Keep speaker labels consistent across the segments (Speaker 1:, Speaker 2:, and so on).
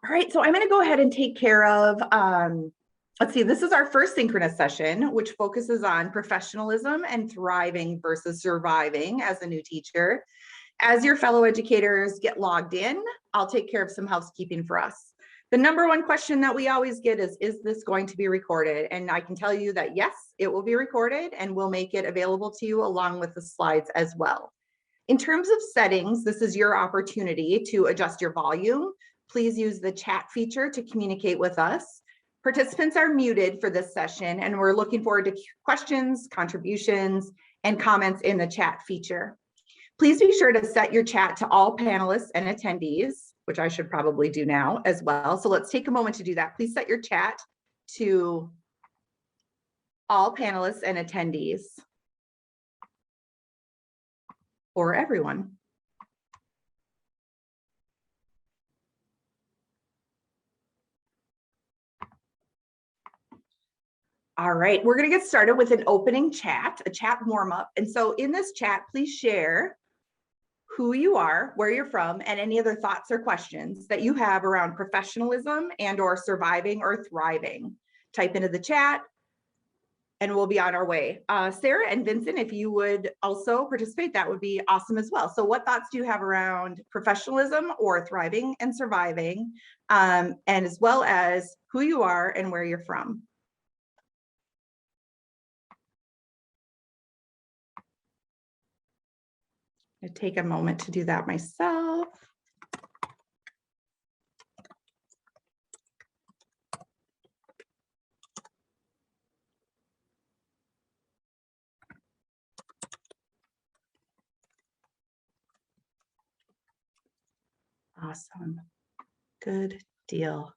Speaker 1: All right, so I'm going to go ahead and take care of, let's see, this is our first synchronous session, which focuses on professionalism and thriving versus surviving as a new teacher. As your fellow educators get logged in, I'll take care of some housekeeping for us. The number one question that we always get is this going to be recorded? And I can tell you that yes, it will be recorded, and we'll make it available to you along with the slides as well. In terms of settings, this is your opportunity to adjust your volume. Please use the chat feature to communicate with us. Participants are muted for this session, and we're looking forward to questions, contributions, and comments in the chat feature. Please be sure to set your chat to all panelists and attendees, which I should probably do now as well. So let's take a moment to do that. Please set your chat to all panelists and attendees, or everyone. All right, we're going to get started with an opening chat, a chat warm up. And so in this chat, please share who you are, where you're from, and any other thoughts or questions that you have around professionalism and or surviving or thriving. Type into the chat and we'll be on our way. Sarah and Vincent, if you would also participate, that would be awesome as well. So what thoughts do you have around professionalism or thriving and surviving, and as well as who you are and where you're from? I take a moment to do that myself. Awesome. Good deal.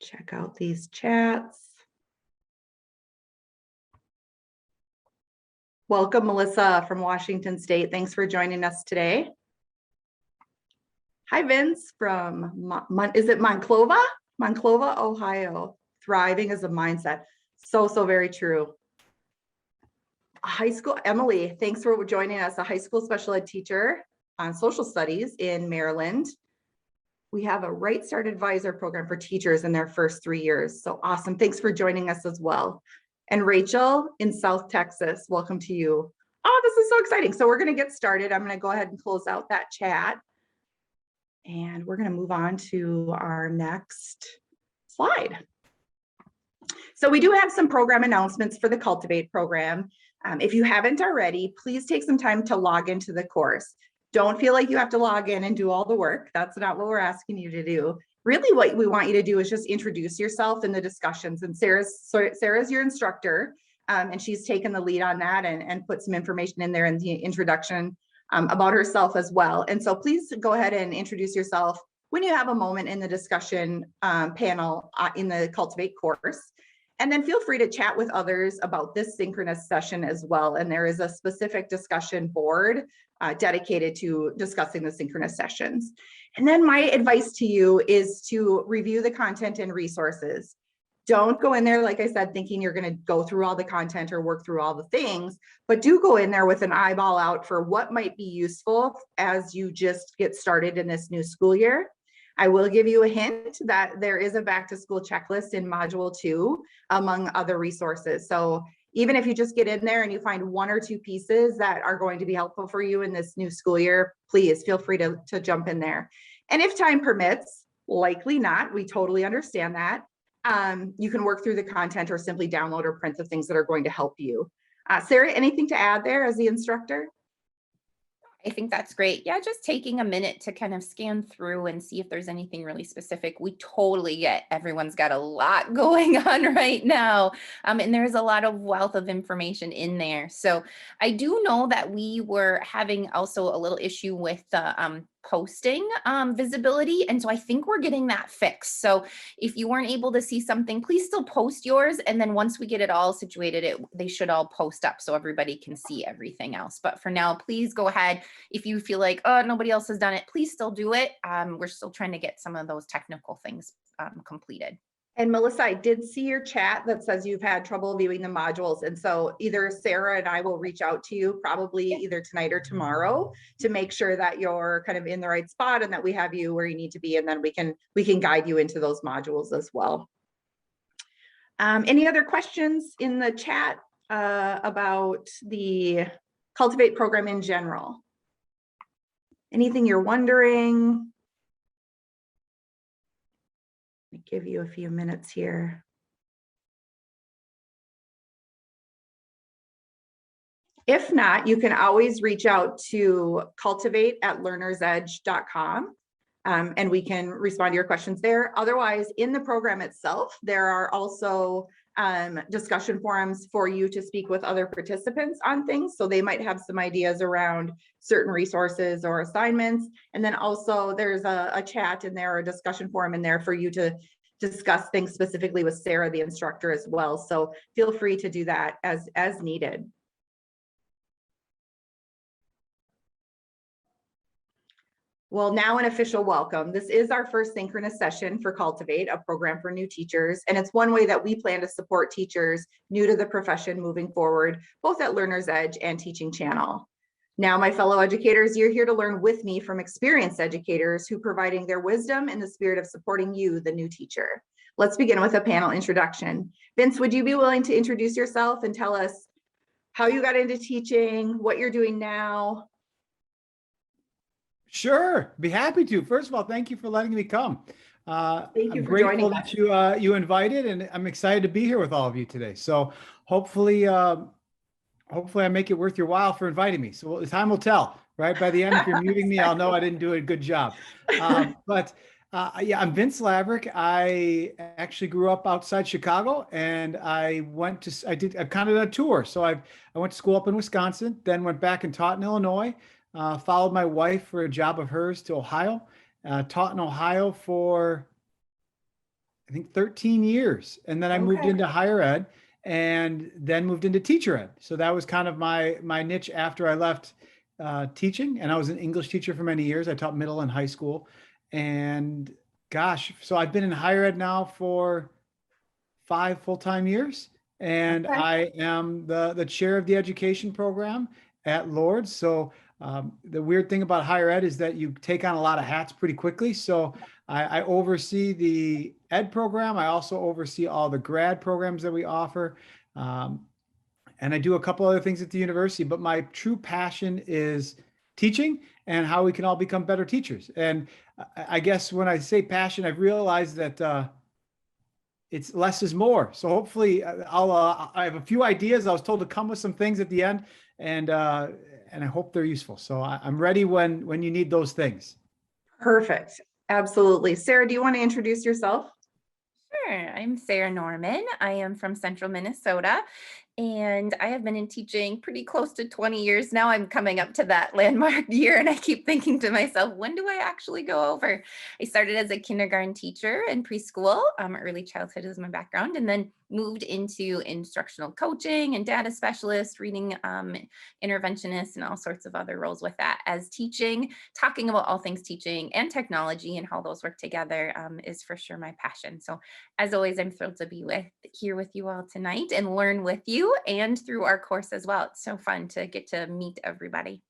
Speaker 1: Check out these chats. Welcome, Melissa from Washington State. Thanks for joining us today. Hi, Vince from, is it Monclova? Monclova, Ohio. Thriving is a mindset. So very true. High school, Emily, thanks for joining us. A high school special ed teacher on social studies in Maryland. We have a Right Start Advisor program for teachers in their first 3 years. So awesome. Thanks for joining us as well. And Rachel in South Texas, welcome to you. Oh, this is so exciting. So we're going to get started. I'm going to go ahead and close out that chat. And we're going to move on to our next slide. So we do have some program announcements for the Cultivate program. If you haven't already, please take some time to log into the course. Don't feel like you have to log in and do all the work. That's not what we're asking you to do. Really what we want you to do is just introduce yourself in the discussions. And Sarah's your instructor, and she's taken the lead on that and put some information in there in the introduction about herself as well. And so please go ahead and introduce yourself when you have a moment in the discussion panel in the Cultivate course. And then feel free to chat with others about this synchronous session as well. And there is a specific discussion board dedicated to discussing the synchronous sessions. And then my advice to you is to review the content and resources. Don't go in there, like I said, thinking you're going to go through all the content or work through all the things, but do go in there with an eyeball out for what might be useful as you just get started in this new school year. I will give you a hint that there is a back to school checklist in module 2, among other resources. So even if you just get in there and you find 1 or 2 pieces that are going to be helpful for you in this new school year, please feel free to jump in there. And if time permits, likely not, we totally understand that. You can work through the content or simply download or print the things that are going to help you. Sarah, anything to add there as the instructor?
Speaker 2: I think that's great. Yeah, just taking a minute to kind of scan through and see if there's anything really specific. We totally get everyone's got a lot going on right now. And there's a lot of wealth of information in there. So I do know that we were having also a little issue with the posting visibility. And so I think we're getting that fixed. So if you weren't able to see something, please still post yours. And then once we get it all situated, they should all post up so everybody can see everything else. But for now, please go ahead. If you feel like, oh, nobody else has done it, please still do it. We're still trying to get some of those technical things completed.
Speaker 1: And Melissa, I did see your chat that says you've had trouble viewing the modules. And so either Sarah and I will reach out to you probably either tonight or tomorrow to make sure that you're kind of in the right spot and that we have you where you need to be. And then we can guide you into those modules as well. Any other questions in the chat about the Cultivate program in general? Anything you're wondering? Let me give you a few minutes here. If not, you can always reach out to cultivate@learnersedge.com and we can respond to your questions there. Otherwise, in the program itself, there are also discussion forums for you to speak with other participants on things. So they might have some ideas around certain resources or assignments. And then also there's a chat in there, or a discussion forum in there for you to discuss things specifically with Sarah, the instructor, as well. So feel free to do that as needed. Well, now an official welcome. This is our first synchronous session for Cultivate, a program for new teachers. And it's one way that we plan to support teachers new to the profession moving forward, both at Learner's Edge and Teaching Channel. Now, my fellow educators, you're here to learn with me from experienced educators who are providing their wisdom in the spirit of supporting you, the new teacher. Let's begin with a panel introduction. Vince, would you be willing to introduce yourself and tell us how you got into teaching, what you're doing now?
Speaker 3: Sure, be happy to. First of all, thank you for letting me come.
Speaker 1: Thank you
Speaker 3: I'm
Speaker 1: for joining
Speaker 3: grateful
Speaker 1: us.
Speaker 3: that you invited, and I'm excited to be here with all of you today. So hopefully I make it worth your while for inviting me. So time will tell, right? By the end, if you're muting me, I'll know I didn't do a good job. Yeah, I'm Vince Laverick. I actually grew up outside Chicago, and I've kind of done a tour. So I went to school up in Wisconsin, then went back and taught in Illinois. Followed my wife for a job of hers to Ohio, taught in Ohio for, I think, 13 years. And then I moved into higher ed and then moved into teacher ed. So that was kind of my niche after I left teaching. And I was an English teacher for many years. I taught middle and high school. And gosh, so I've been in higher ed now for 5 full-time years. And I am the chair of the education program at Lord's. So the weird thing about higher ed is that you take on a lot of hats pretty quickly. So I oversee the ed program. I also oversee all the grad programs that we offer. And I do a couple other things at the university, but my true passion is teaching and how we can all become better teachers. And I guess when I say passion, I've realized that it's less is more. So hopefully I have a few ideas. I was told to come with some things at the end, and I hope they're useful. So I'm ready when you need those things.
Speaker 1: Perfect. Absolutely. Sarah, do you want to introduce yourself?
Speaker 2: Sure. I'm Sarah Norman. I am from Central Minnesota, and I have been in teaching pretty close to 20 years now. I'm coming up to that landmark year, and I keep thinking to myself, when do I actually go over? I started as a kindergarten teacher in preschool. Early childhood is my background, and then moved into instructional coaching and data specialist, reading interventionist, and all sorts of other roles with that. As teaching, talking about all things teaching and technology and how those work together is for sure my passion. So as always, I'm thrilled to be here with you all tonight and learn with you and through our course as well. It's so fun to get to meet everybody.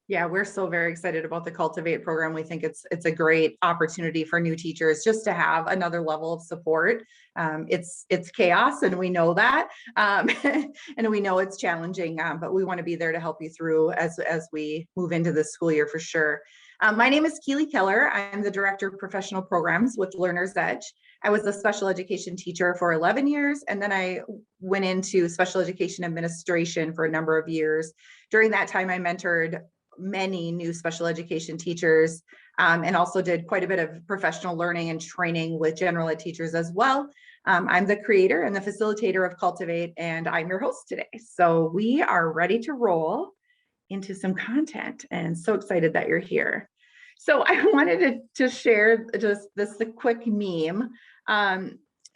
Speaker 1: Yeah, we're so very excited about the Cultivate program. We think it's a great opportunity for new teachers just to have another level of support. It's chaos, and we know that, and we know it's challenging, but we want to be there to help you through as we move into this school year for sure. My name is Keely Keller. I'm the Director of Professional Programs with Learner's Edge. I was a special education teacher for 11 years, and then I went into special education administration for a number of years. During that time, I mentored many new special education teachers and also did quite a bit of professional learning and training with general ed teachers as well. I'm the creator and the facilitator of Cultivate, and I'm your host today. So we are ready to roll into some content, and so excited that you're here. So I wanted to share just a quick meme.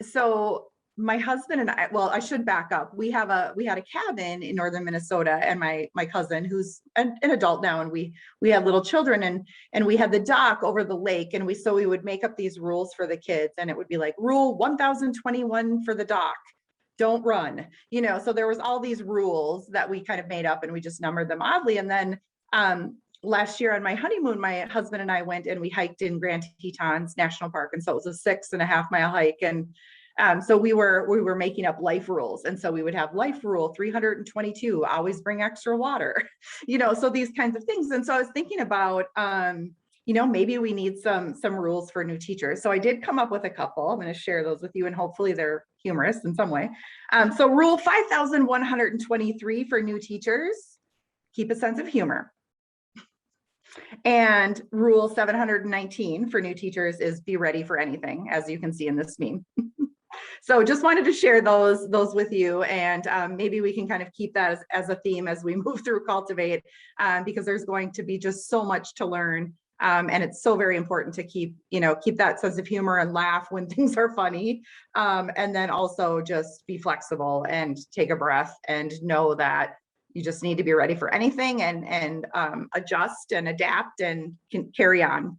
Speaker 1: So my husband and I, well, I should back up. We had a cabin in northern Minnesota, and my cousin, who's an adult now, and we had little children, and we had the dock over the lake, and we would make up these rules for the kids, and it would be like rule 1021 for the dock, don't run, so there was all these rules that we kind of made up, and we just numbered them oddly. And then last year on my honeymoon, my husband and I went and we hiked in Grand Tetons National Park, and so it was a 6.5-mile hike, and so we were making up life rules. And so we would have life rule 322, always bring extra water, so these kinds of things. And so I was thinking about, maybe we need some rules for new teachers. So I did come up with a couple. I'm going to share those with you, and hopefully they're humorous in some way. So rule 5,123 for new teachers, keep a sense of humor. And rule 719 for new teachers is be ready for anything, as you can see in this meme. So just wanted to share those with you, and maybe we can kind of keep that as a theme as we move through Cultivate, because there's going to be just so much to learn, and it's so very important to keep that sense of humor and laugh when things are funny, and then also just be flexible and take a breath and know that you just need to be ready for anything, and adjust and adapt and can carry on.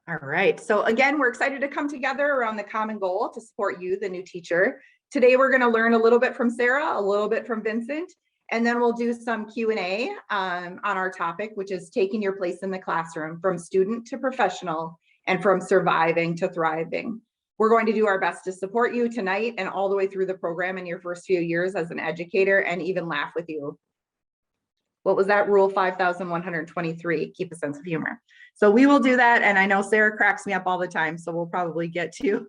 Speaker 1: All right, so again, we're excited to come together around the common goal to support you, the new teacher. Today, we're going to learn a little bit from Sarah, a little bit from Vincent, and then we'll do some Q&A on our topic, which is taking your place in the classroom from student to professional and from surviving to thriving. We're going to do our best to support you tonight and all the way through the program in your first few years as an educator, and even laugh with you. What was that? Rule 5,123, keep a sense of humor. So we will do that. And I know Sarah cracks me up all the time, so we'll probably get to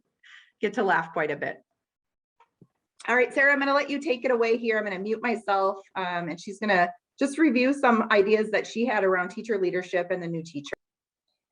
Speaker 1: laugh quite a bit. All right, Sarah, I'm going to let you take it away here. I'm going to mute myself, and she's going to just review some ideas that she had around teacher leadership and the new teacher.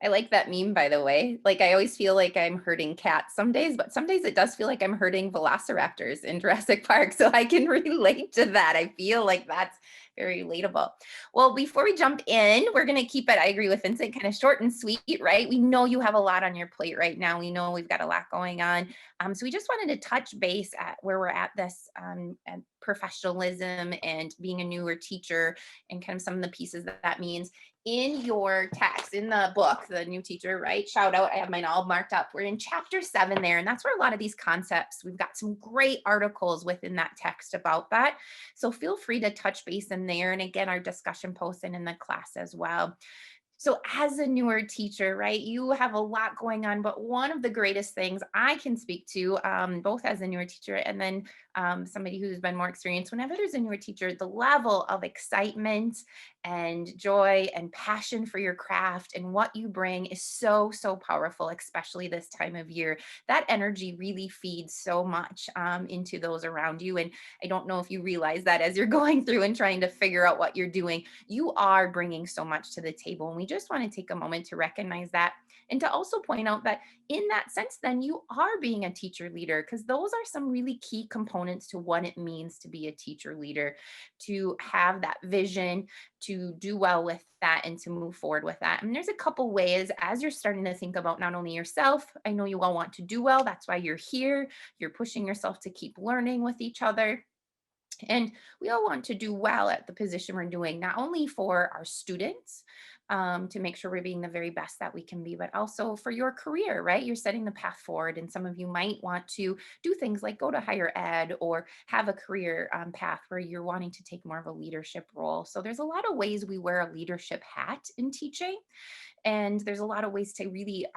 Speaker 2: I like that meme, by the way. Like, I always feel like I'm herding cats some days, but some days it does feel like I'm herding velociraptors in Jurassic Park. So I can relate to that. I feel like that's very relatable. Well, before we jump in, we're going to keep it, I agree with Vincent, kind of short and sweet, right? We know you have a lot on your plate right now. We know we've got a lot going on. So we just wanted to touch base at where we're at this at professionalism and being a newer teacher, and kind of some of the pieces that means. In your text, in the book, The New Teacher, right? Shout out, I have mine all marked up. We're in chapter 7 there, and that's where a lot of these concepts, we've got some great articles within that text about that. So feel free to touch base in there. And again, our discussion posts and in the class as well. So as a newer teacher, right, you have a lot going on, but one of the greatest things I can speak to, both as a newer teacher and then somebody who's been more experienced, whenever there's a newer teacher, the level of excitement and joy and passion for your craft and what you bring is so, so powerful, especially this time of year. That energy really feeds so much into those around you. And I don't know if you realize that as you're going through and trying to figure out what you're doing, you are bringing so much to the table. And we just want to take a moment to recognize that, and to also point out that in that sense, then you are being a teacher leader, because those are some really key components to what it means to be a teacher leader, to have that vision, to do well with that, and to move forward with that. And there's a couple ways as you're starting to think about not only yourself. I know you all want to do well. That's why you're here. You're pushing yourself to keep learning with each other. And we all want to do well at the position we're doing, not only for our students, to make sure we're being the very best that we can be, but also for your career, right? You're setting the path forward. And some of you might want to do things like go to higher ed or have a career path where you're wanting to take more of a leadership role. So there's a lot of ways we wear a leadership hat in teaching. And there's a lot of ways to really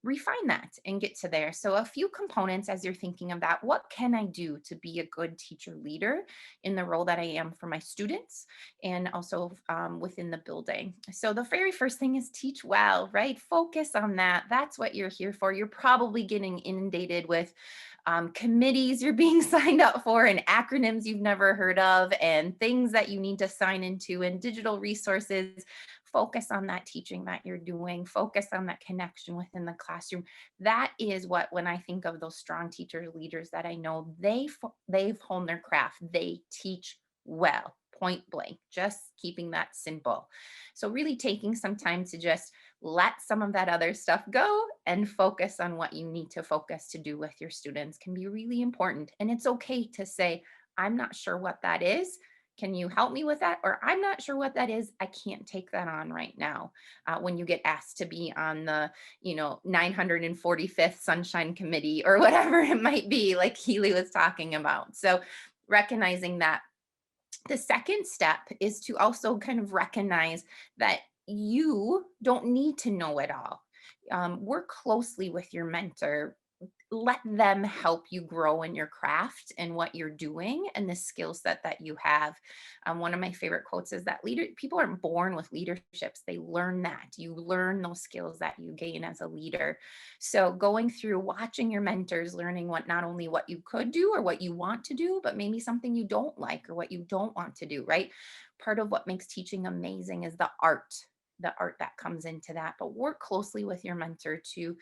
Speaker 2: refine that and get to there. So a few components as you're thinking of that. What can I do to be a good teacher leader in the role that I am for my students, and also within the building? So the very first thing is teach well, right? Focus on that. That's what you're here for. You're probably getting inundated with committees you're being signed up for, and acronyms you've never heard of, and things that you need to sign into, and digital resources. Focus on that teaching that you're doing. Focus on that connection within the classroom. That is what, when I think of those strong teacher leaders that I know, they've honed their craft. They teach well, point blank, just keeping that simple. So really taking some time to just let some of that other stuff go and focus on what you need to focus to do with your students can be really important. And it's okay to say, I'm not sure what that is. Can you help me with that? Or I'm not sure what that is. I can't take that on right now. When you get asked to be on the, 945th Sunshine Committee or whatever it might be, like Keely was talking about. So recognizing that. The second step is to also kind of recognize that you don't need to know it all. Work closely with your mentor. Let them help you grow in your craft and what you're doing and the skill set that you have. One of my favorite quotes is that people aren't born with leaderships. They learn that. You learn those skills that you gain as a leader. So going through watching your mentors, learning not only what you could do or what you want to do, but maybe something you don't like or what you don't want to do, right? Part of what makes teaching amazing is the art that comes into that. But work closely with your mentor to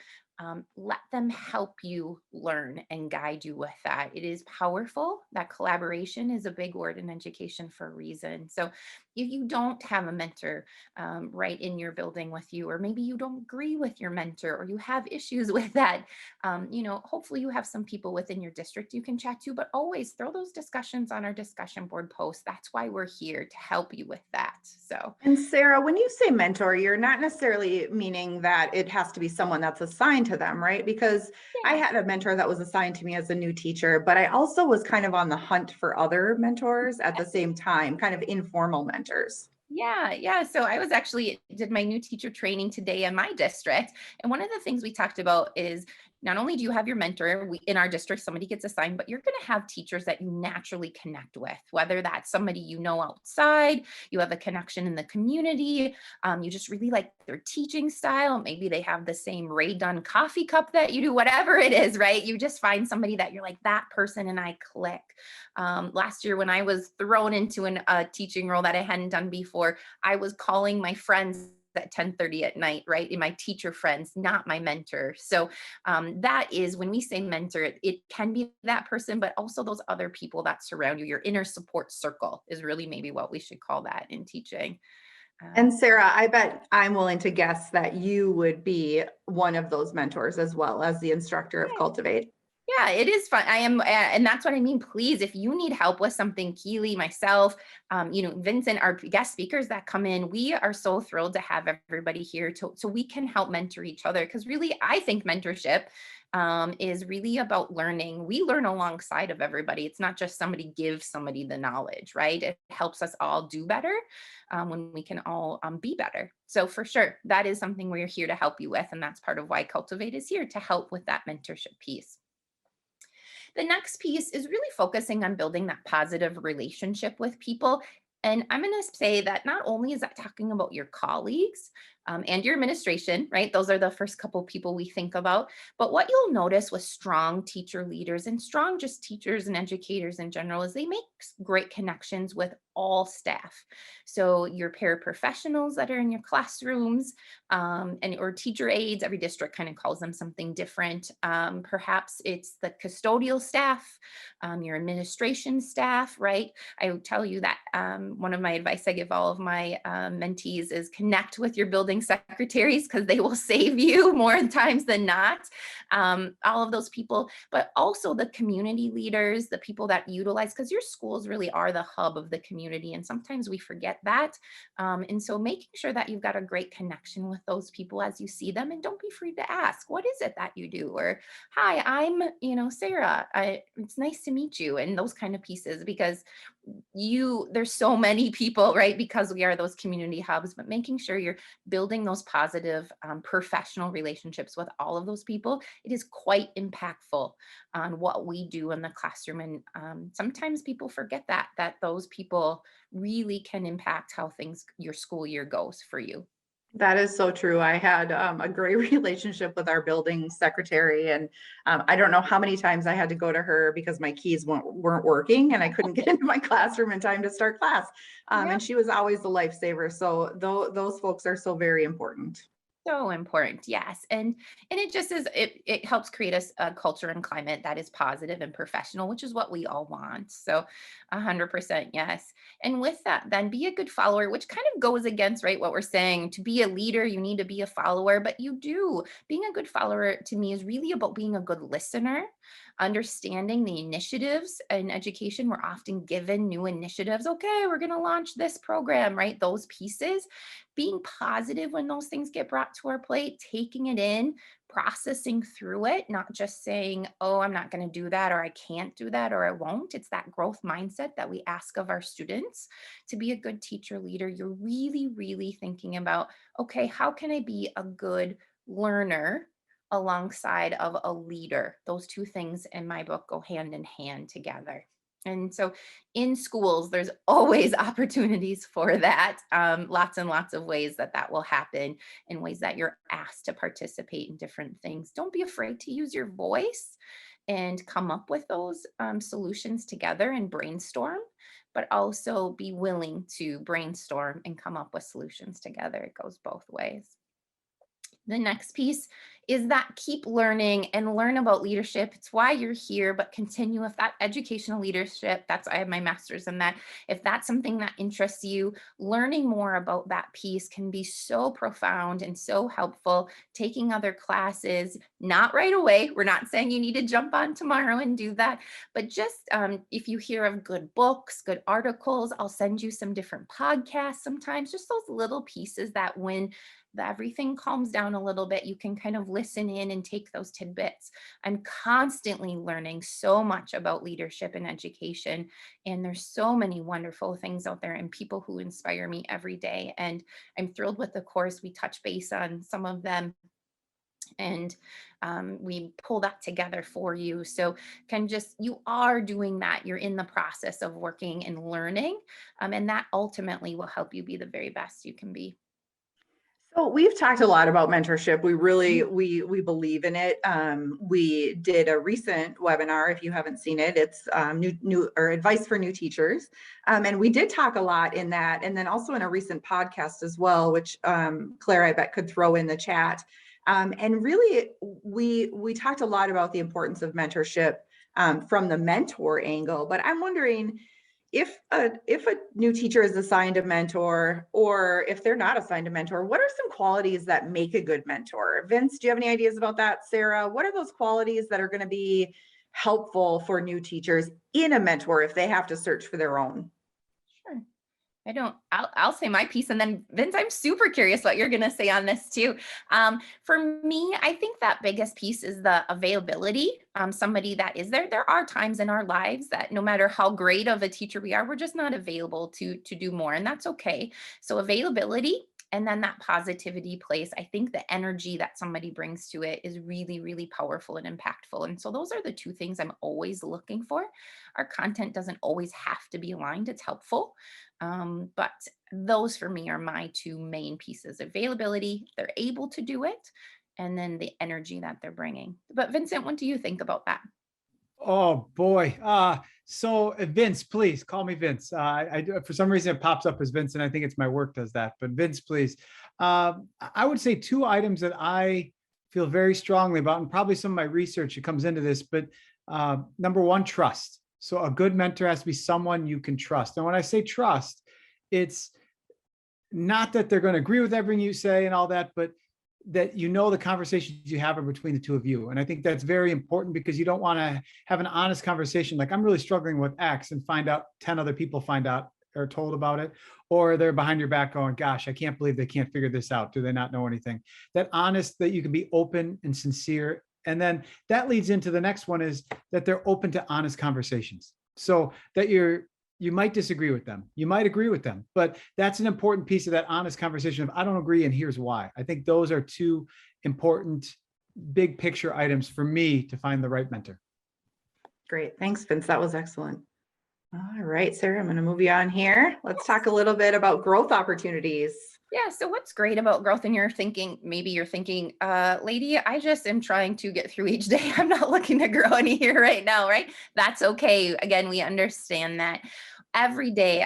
Speaker 2: let them help you learn and guide you with that. It is powerful. That collaboration is a big word in education for a reason. So if you don't have a mentor right in your building with you, or maybe you don't agree with your mentor or you have issues with that, hopefully you have some people within your district you can chat to, but always throw those discussions on our discussion board post. That's why we're here to help you with that. So,
Speaker 1: And Sarah, when you say mentor, you're not necessarily meaning that it has to be someone that's assigned to them, right? Because I had a mentor that was assigned to me as a new teacher, but I also was kind of on the hunt for other mentors at the same time, kind of informal mentors.
Speaker 2: Yeah. So I did my new teacher training today in my district. And one of the things we talked about is not only do you have your mentor in our district, somebody gets assigned, but you're going to have teachers that you naturally connect with, whether that's somebody you know outside, you have a connection in the community, you just really like their teaching style. Maybe they have the same Ray Dunn coffee cup that you do, whatever it is, right? You just find somebody that you're like, that person and I click. Last year when I was thrown into a teaching role that I hadn't done before, I was calling my friends at 10:30 at night, right? And my teacher friends, not my mentor. So that is when we say mentor, it can be that person, but also those other people that surround you. Your inner support circle is really maybe what we should call that in teaching.
Speaker 1: And Sarah, I bet I'm willing to guess that you would be one of those mentors as well as the instructor of Cultivate.
Speaker 2: Yeah, it is fun. I am, and that's what I mean. Please, if you need help with something, Keely, myself, Vincent, our guest speakers that come in, we are so thrilled to have everybody here so we can help mentor each other. Because really, I think mentorship is really about learning. We learn alongside of everybody. It's not just somebody gives somebody the knowledge, right? It helps us all do better when we can all be better. So for sure, that is something we're here to help you with. And that's part of why Cultivate is here, to help with that mentorship piece. The next piece is really focusing on building that positive relationship with people. And I'm going to say that not only is that talking about your colleagues and your administration, right? Those are the first couple people we think about. But what you'll notice with strong teacher leaders and strong just teachers and educators in general is they make great connections with all staff. So your paraprofessionals that are in your classrooms or teacher aides, every district kind of calls them something different. Perhaps it's the custodial staff, your administration staff, right? I would tell you that one of my advice I give all of my mentees is connect with your building secretaries because they will save you more times than not. All of those people, but also the community leaders, the people that utilize, because your schools really are the hub of the community. And sometimes we forget that. And so making sure that you've got a great connection with those people as you see them, and don't be afraid to ask, what is it that you do? Or, hi, I'm, Sarah, it's nice to meet you, and those kind of pieces, because there's so many people, right? Because we are those community hubs, but making sure you're building those positive professional relationships with all of those people, it is quite impactful on what we do in the classroom. And sometimes people forget that those people really can impact how your school year goes for you.
Speaker 1: That is so true. I had a great relationship with our building secretary, and I don't know how many times I had to go to her because my keys weren't working and I couldn't get into my classroom in time to start class. And she was always a lifesaver. So those folks are so very important.
Speaker 2: So important, yes. And it just is, it helps create a culture and climate that is positive and professional, which is what we all want. So 100% yes. And with that, then be a good follower, which kind of goes against, right, what we're saying. To be a leader, you need to be a follower, but you do. Being a good follower to me is really about being a good listener, understanding the initiatives in education. We're often given new initiatives. Okay, we're going to launch this program, right? Those pieces, being positive when those things get brought to our plate, taking it in, processing through it, not just saying, oh, I'm not going to do that, or I can't do that, or I won't. It's that growth mindset that we ask of our students. To be a good teacher leader, you're really, really thinking about, okay, how can I be a good learner alongside of a leader? Those two things in my book go hand in hand together. And so in schools, there's always opportunities for that. Lots and lots of ways that that will happen, in ways that you're asked to participate in different things. Don't be afraid to use your voice and come up with those solutions together and brainstorm, but also be willing to brainstorm and come up with solutions together. It goes both ways. The next piece is that keep learning and learn about leadership. It's why you're here, but continue. If that educational leadership, I have my master's in that. If that's something that interests you, learning more about that piece can be so profound and so helpful. Taking other classes, not right away. We're not saying you need to jump on tomorrow and do that, but just if you hear of good books, good articles, I'll send you some different podcasts sometimes, just those little pieces that when everything calms down a little bit, you can kind of listen in and take those tidbits. I'm constantly learning so much about leadership and education, and there's so many wonderful things out there and people who inspire me every day. And I'm thrilled with the course. We touch base on some of them, and we pull that together for you. So you are doing that. You're in the process of working and learning, and that ultimately will help you be the very best you can be.
Speaker 1: So we've talked a lot about mentorship. We really, we believe in it. We did a recent webinar. If you haven't seen it, it's new or advice for new teachers. And we did talk a lot in that. And then also in a recent podcast as well, which Claire, I bet, could throw in the chat. And really, we talked a lot about the importance of mentorship from the mentor angle. But I'm wondering, if a new teacher is assigned a mentor, or if they're not assigned a mentor, what are some qualities that make a good mentor? Vince, do you have any ideas about that? Sarah, what are those qualities that are going to be helpful for new teachers in a mentor if they have to search for their own?
Speaker 2: Sure. I'll say my piece, and then Vince, I'm super curious what you're going to say on this too. For me, I think that biggest piece is the availability. Somebody that is there. There are times in our lives that no matter how great of a teacher we are, we're just not available to do more, and that's okay. So availability. And then that positivity place, I think the energy that somebody brings to it is really, really powerful and impactful. And so those are the two things I'm always looking for. Our content doesn't always have to be aligned. It's helpful. But those for me are my two main pieces: availability, they're able to do it, and then the energy that they're bringing. But Vincent, what do you think about that?
Speaker 3: Oh boy. So Vince, please call me Vince. For some reason it pops up as Vince, and I think it's my work does that. But Vince, please. I would say two items that I feel very strongly about, and probably some of my research that comes into this. But number one, trust. So a good mentor has to be someone you can trust. And when I say trust, it's not that they're going to agree with everything you say and all that, but that you know the conversations you have are between the two of you. And I think that's very important, because you don't want to have an honest conversation like, I'm really struggling with X, and find out 10 other people find out or told about it, or they're behind your back going, gosh, I can't believe they can't figure this out. Do they not know anything? That honest, that you can be open and sincere. And then that leads into the next one, is that they're open to honest conversations. So that you might disagree with them, you might agree with them, but that's an important piece of that honest conversation of, I don't agree, and here's why. I think those are two important big picture items for me to find the right mentor.
Speaker 1: Great. Thanks, Vince. That was excellent. All right, Sarah, I'm going to move you on here. Let's talk a little bit about growth opportunities.
Speaker 2: Yeah. So what's great about growth? And maybe you're thinking, lady, I just am trying to get through each day. I'm not looking to grow any here right now, right? That's okay. Again, we understand that. every day,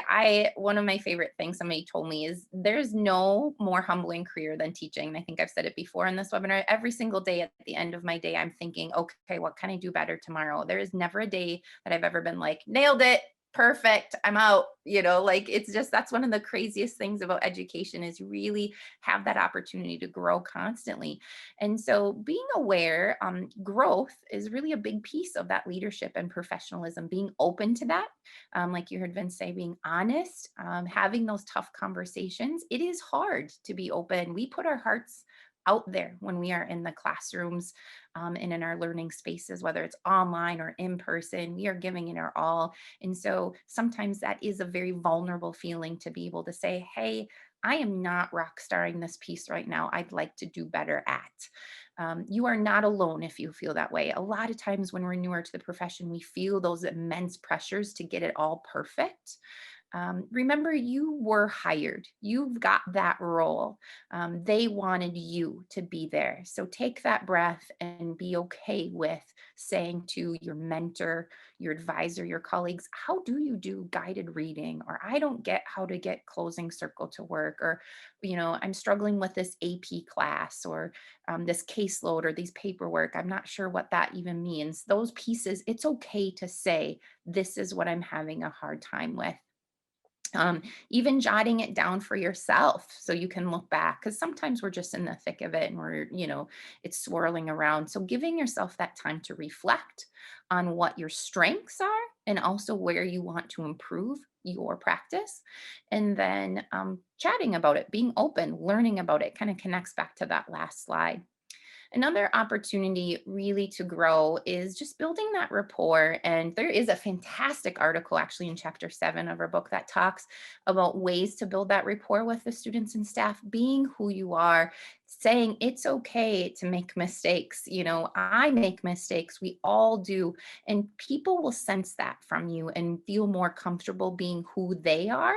Speaker 2: one of my favorite things somebody told me is there's no more humbling career than teaching. And I think I've said it before in this webinar. Every single day at the end of my day, I'm thinking, okay, what can I do better tomorrow? There is never a day that I've ever been like, nailed it, perfect, I'm out. Like, it's just, that's one of the craziest things about education, is really have that opportunity to grow constantly. And so being aware, growth is really a big piece of that leadership and professionalism, being open to that. Like you heard Vince say, being honest, having those tough conversations. It is hard to be open. We put our hearts out there when we are in the classrooms and in our learning spaces, whether it's online or in person. We are giving it our all. And so sometimes that is a very vulnerable feeling, to be able to say, hey, I am not rock starring this piece right now. I'd like to do better at. You are not alone if you feel that way. A lot of times when we're newer to the profession, we feel those immense pressures to get it all perfect. Remember, you were hired. You've got that role. They wanted you to be there. So take that breath and be okay with saying to your mentor, your advisor, your colleagues, how do you do guided reading? Or I don't get how to get closing circle to work. Or, I'm struggling with this AP class, or this caseload, or these paperwork. I'm not sure what that even means. Those pieces, it's okay to say, this is what I'm having a hard time with. Even jotting it down for yourself so you can look back, because sometimes we're just in the thick of it and we're, it's swirling around. So giving yourself that time to reflect on what your strengths are and also where you want to improve your practice. And then chatting about it, being open, learning about it, kind of connects back to that last slide. Another opportunity really to grow is just building that rapport. And there is a fantastic article actually in chapter 7 of our book that talks about ways to build that rapport with the students and staff, being who you are, saying it's okay to make mistakes. I make mistakes, we all do. And people will sense that from you and feel more comfortable being who they are.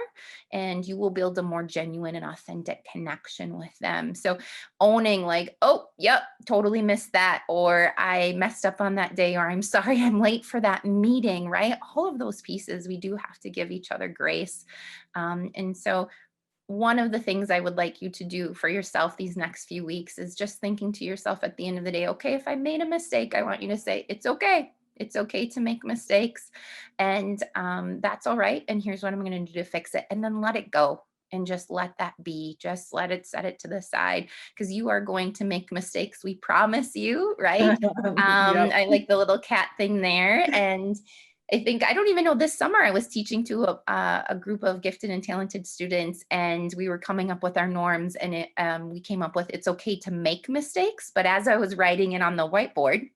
Speaker 2: And you will build a more genuine and authentic connection with them. So owning, like, oh, yep, totally missed that, or I messed up on that day, or I'm sorry I'm late for that meeting, right? All of those pieces, we do have to give each other grace. And so one of the things I would like you to do for yourself these next few weeks is just thinking to yourself at the end of the day, okay, if I made a mistake, I want you to say, it's okay. It's okay to make mistakes, and that's all right. And here's what I'm going to do to fix it. And then let it go. And just let that be. Just let it, set it to the side, because you are going to make mistakes. We promise you, right?
Speaker 1: Yep.
Speaker 2: I like the little cat thing there. And I don't even know, this summer I was teaching to a group of gifted and talented students, and we were coming up with our norms, and we came up with, it's okay to make mistakes. But as I was writing it on the whiteboard,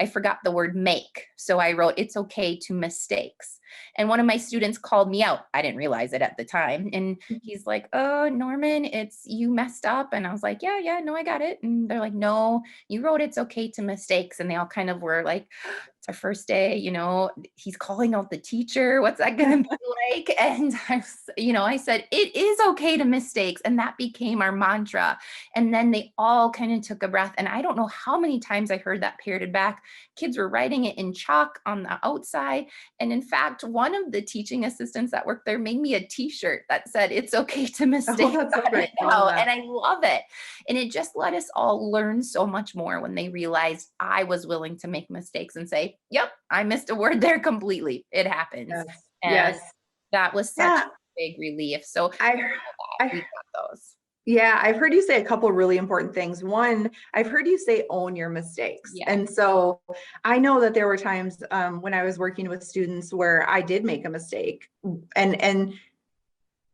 Speaker 2: I forgot the word make. So I wrote, it's okay to mistakes. And one of my students called me out. I didn't realize it at the time. And he's like, oh, Norman, it's, you messed up. And I was like, yeah, no, I got it. And they're like, no, you wrote it's okay to mistakes. And they all kind of were like, it's our first day, he's calling out the teacher. What's that going to be like? And I said, it is okay to mistakes. And that became our mantra. And then they all kind of took a breath. And I don't know how many times I heard that parroted back. Kids were writing it in chalk on the outside. And in fact, one of the teaching assistants that worked there made me a t-shirt that said, it's okay to mistake.
Speaker 1: Oh, that's so great. I love that.
Speaker 2: And I love it. And it just let us all learn so much more when they realized I was willing to make mistakes and say, yep, I missed a word there completely. It happens.
Speaker 1: Yes.
Speaker 2: And
Speaker 1: Yes.
Speaker 2: that was such a big relief. So we got those.
Speaker 1: Yeah, I've heard you say a couple of really important things. One, I've heard you say own your mistakes.
Speaker 2: Yeah.
Speaker 1: And so I know that there were times when I was working with students where I did make a mistake, and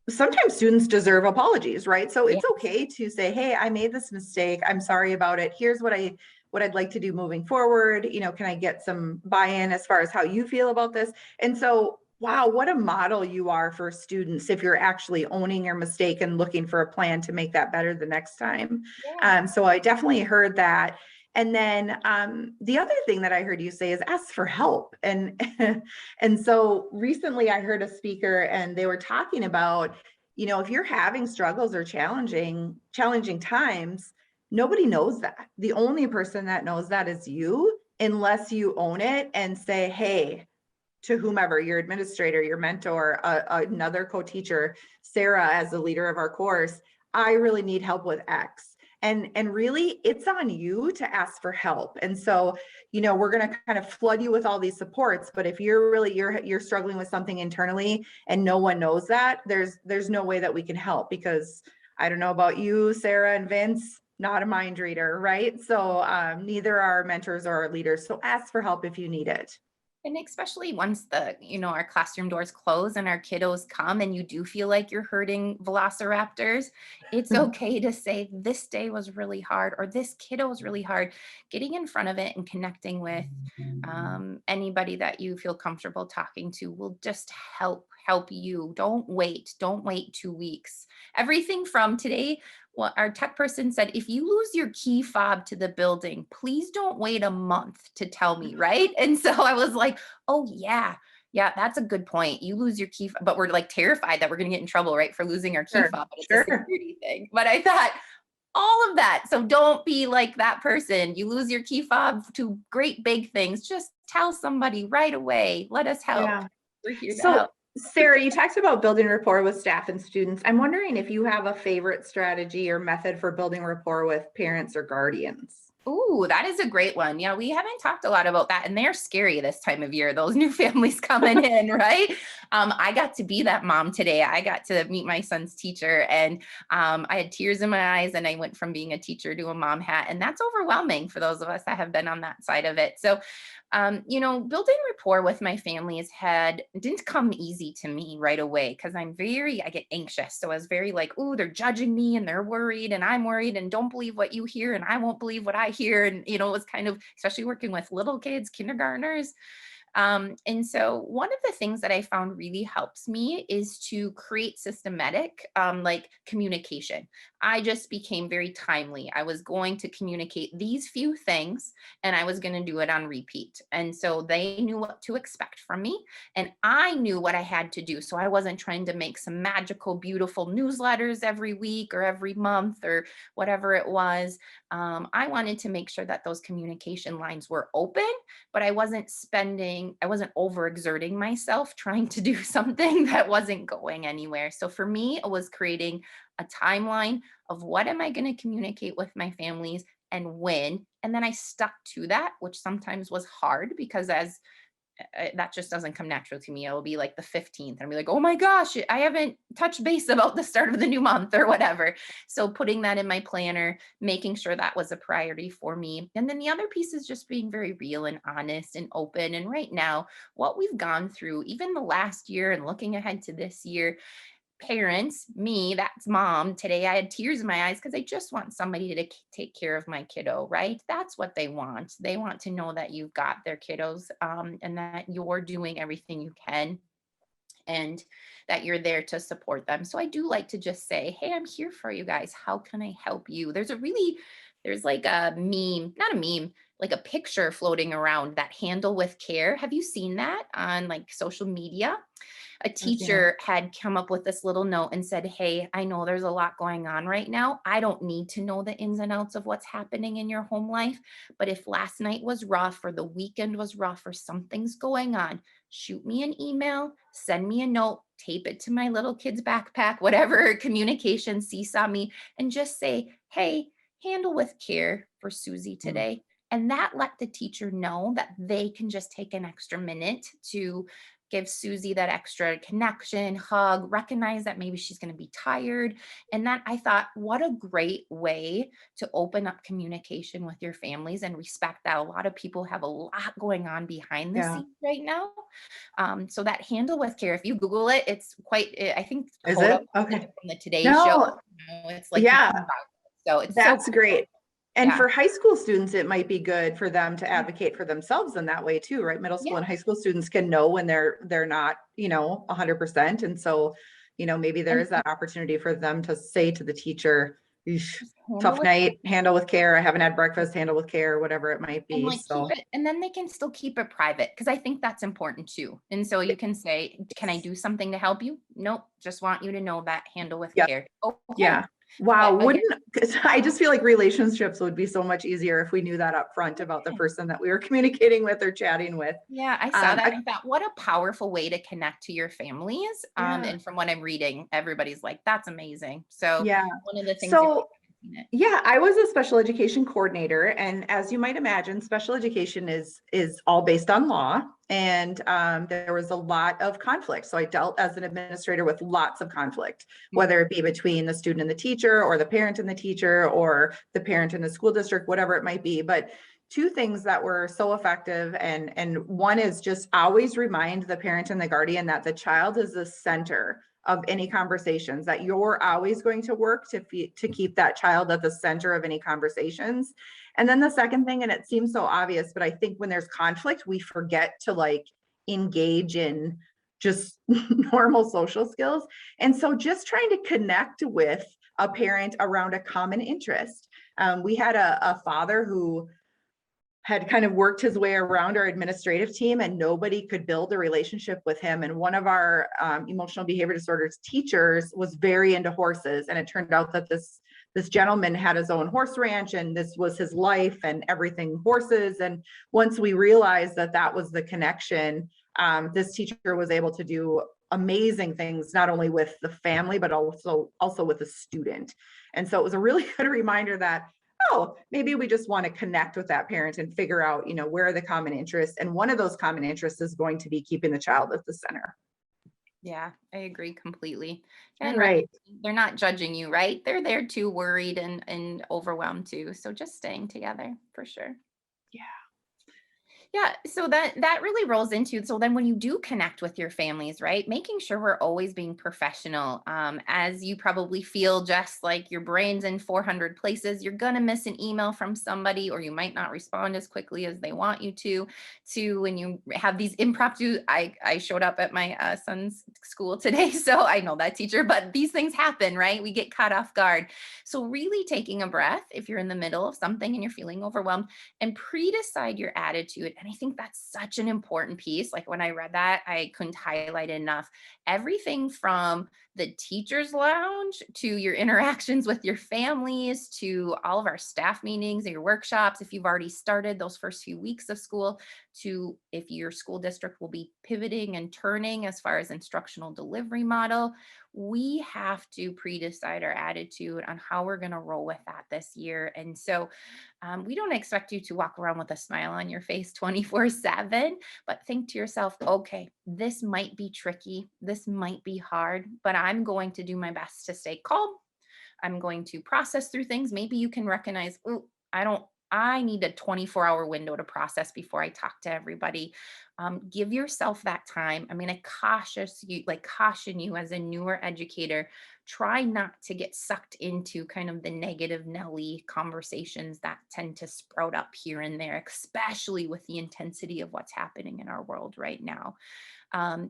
Speaker 1: sometimes students deserve apologies, right? So it's okay to say, hey, I made this mistake. I'm sorry about it. Here's what I'd like to do moving forward. Can I get some buy-in as far as how you feel about this? And so, wow, what a model you are for students if you're actually owning your mistake and looking for a plan to make that better the next time.
Speaker 2: Yeah.
Speaker 1: So I definitely heard that. And then the other thing that I heard you say is ask for help. And so recently I heard a speaker and they were talking about, if you're having struggles or challenging times, nobody knows that. The only person that knows that is you, unless you own it and say, hey, to whomever, your administrator, your mentor, another co-teacher, Sarah, as the leader of our course, I really need help with X. And really it's on you to ask for help. And so, we're going to kind of flood you with all these supports, but if you're struggling with something internally and no one knows that, there's no way that we can help, because I don't know about you, Sarah and Vince, not a mind reader, right? So neither are our mentors or our leaders. So ask for help if you need it.
Speaker 2: And especially once our classroom doors close and our kiddos come and you do feel like you're hurting velociraptors, it's okay to say this day was really hard or this kiddo was really hard. Getting in front of it and connecting with anybody that you feel comfortable talking to will just help you. Don't wait 2 weeks. Everything from today, what our tech person said, if you lose your key fob to the building, please don't wait a month to tell me, right? And so I was like, oh yeah, that's a good point. You lose your key fob, but we're like terrified that we're going to get in trouble, right, for losing our key fob. But it's a security thing. But I thought all of that. So don't be like that person. You lose your key fob to great big things. Just tell somebody right away. Let us help.
Speaker 1: Yeah.
Speaker 2: We're here to
Speaker 1: So
Speaker 2: help.
Speaker 1: Sarah, you talked about building rapport with staff and students. I'm wondering if you have a favorite strategy or method for building rapport with parents or guardians.
Speaker 2: Ooh, that is a great one. Yeah, we haven't talked a lot about that, and they're scary this time of year, those new families coming in, right? I got to be that mom today. I got to meet my son's teacher, and I had tears in my eyes, and I went from being a teacher to a mom hat, and that's overwhelming for those of us that have been on that side of it. So building rapport with my families didn't come easy to me right away, because I get anxious. So I was very like, oh, they're judging me and they're worried and I'm worried and don't believe what you hear and I won't believe what I hear. And, it was kind of, especially working with little kids, kindergartners. And so one of the things that I found really helps me is to create systematic, communication. I just became very timely. I was going to communicate these few things and I was going to do it on repeat. And so they knew what to expect from me and I knew what I had to do. So I wasn't trying to make some magical, beautiful newsletters every week or every month or whatever it was. I wanted to make sure that those communication lines were open, but I wasn't overexerting myself trying to do something that wasn't going anywhere. So for me, it was creating a timeline of what am I going to communicate with my families and when, and then I stuck to that, which sometimes was hard because that just doesn't come natural to me. It'll be like the 15th and I'll be like, oh my gosh, I haven't touched base about the start of the new month or whatever. So putting that in my planner, making sure that was a priority for me. And then the other piece is just being very real and honest and open. And right now, what we've gone through, even the last year and looking ahead to this year, parents, me, that's mom. Today I had tears in my eyes because I just want somebody to take care of my kiddo, right? That's what they want. They want to know that you've got their kiddos and that you're doing everything you can and that you're there to support them. So I do like to just say, hey, I'm here for you guys. How can I help you? There's like a meme, not a meme, like a picture floating around, that handle with care. Have you seen that on like social media? A teacher had come up with this little note and said, hey, I know there's a lot going on right now. I don't need to know the ins and outs of what's happening in your home life. But if last night was rough or the weekend was rough or something's going on, shoot me an email, send me a note, tape it to my little kid's backpack, whatever communication, seesaw me, and just say, hey, handle with care for Susie today. And that let the teacher know that they can just take an extra minute to give Susie that extra connection, hug, recognize that maybe she's going to be tired. And that, I thought, what a great way to open up communication with your families and respect that a lot of people have a lot going on behind the scenes right now. So that handle with care, if you Google it, it's quite, I think,
Speaker 1: is it okay
Speaker 2: from the Today Show. It's like, so
Speaker 1: that's
Speaker 2: so
Speaker 1: great. And for high school students, it might be good for them to advocate for themselves in that way too, right? Middle school and high school students can know when they're not, 100%. And so, maybe there is that opportunity for them to say to the teacher, tough night, handle with care. I haven't had breakfast, handle with care, whatever it might be.
Speaker 2: And keep it, and then they can still keep it private, because I think that's important too. And so you can say, can I do something to help you? Nope. Just want you to know that handle with care. Okay.
Speaker 1: Yeah. Wow,
Speaker 2: But
Speaker 1: wouldn't, because I just feel like relationships would be so much easier if we knew that up front about the person that we were communicating with or chatting with.
Speaker 2: yeah, I saw that.
Speaker 1: I,
Speaker 2: I thought, what a powerful way to connect to your families.
Speaker 1: yeah,
Speaker 2: And from what I'm reading, everybody's like, that's amazing. So
Speaker 1: yeah.
Speaker 2: one of the things you're
Speaker 1: So
Speaker 2: doing it.
Speaker 1: yeah, I was a special education coordinator, and as you might imagine, special education is all based on law, and there was a lot of conflict. So I dealt as an administrator with lots of conflict, whether it be between the student and the teacher, or the parent and the teacher, or the parent and the school district, whatever it might be. But two things that were so effective, and one is just always remind the parent and the guardian that the child is the center of any conversations, that you're always going to work to keep that child at the center of any conversations. And then the second thing, and it seems so obvious, but I think when there's conflict, we forget to like engage in just normal social skills. And so just trying to connect with a parent around a common interest. We had a father who had kind of worked his way around our administrative team, and nobody could build a relationship with him. And one of our emotional behavior disorders teachers was very into horses. And it turned out that this gentleman had his own horse ranch, and this was his life and everything horses. And once we realized that that was the connection, this teacher was able to do amazing things, not only with the family, but also with the student. And so it was a really good reminder that, oh, maybe we just want to connect with that parent and figure out, where are the common interests. And one of those common interests is going to be keeping the child at the center.
Speaker 2: Yeah, I agree completely. And
Speaker 1: Right.
Speaker 2: they're not judging you, right? They're there too, worried and overwhelmed too. So just staying together for sure.
Speaker 1: Yeah.
Speaker 2: Yeah, so that really rolls into, so then when you do connect with your families, right, making sure we're always being professional. As you probably feel, just like your brain's in 400 places, you're gonna miss an email from somebody, or you might not respond as quickly as they want you to when you have these impromptu. I showed up at my son's school today, so I know that teacher, but these things happen, right? We get caught off guard. So really taking a breath if you're in the middle of something and you're feeling overwhelmed, and pre-decide your attitude. And I think that's such an important piece. Like when I read that, I couldn't highlight enough. Everything from the teacher's lounge to your interactions with your families, to all of our staff meetings and your workshops, if you've already started those first few weeks of school, to if your school district will be pivoting and turning as far as instructional delivery model, we have to pre-decide our attitude on how we're going to roll with that this year. And so we don't expect you to walk around with a smile on your face 24/7, but think to yourself, okay, this might be tricky. This might be hard, but I'm going to do my best to stay calm. I'm going to process through things. Maybe you can recognize, oh, I need a 24-hour window to process before I talk to everybody. Give yourself that time. I mean, I caution you as a newer educator, try not to get sucked into kind of the negative Nelly conversations that tend to sprout up here and there, especially with the intensity of what's happening in our world right now.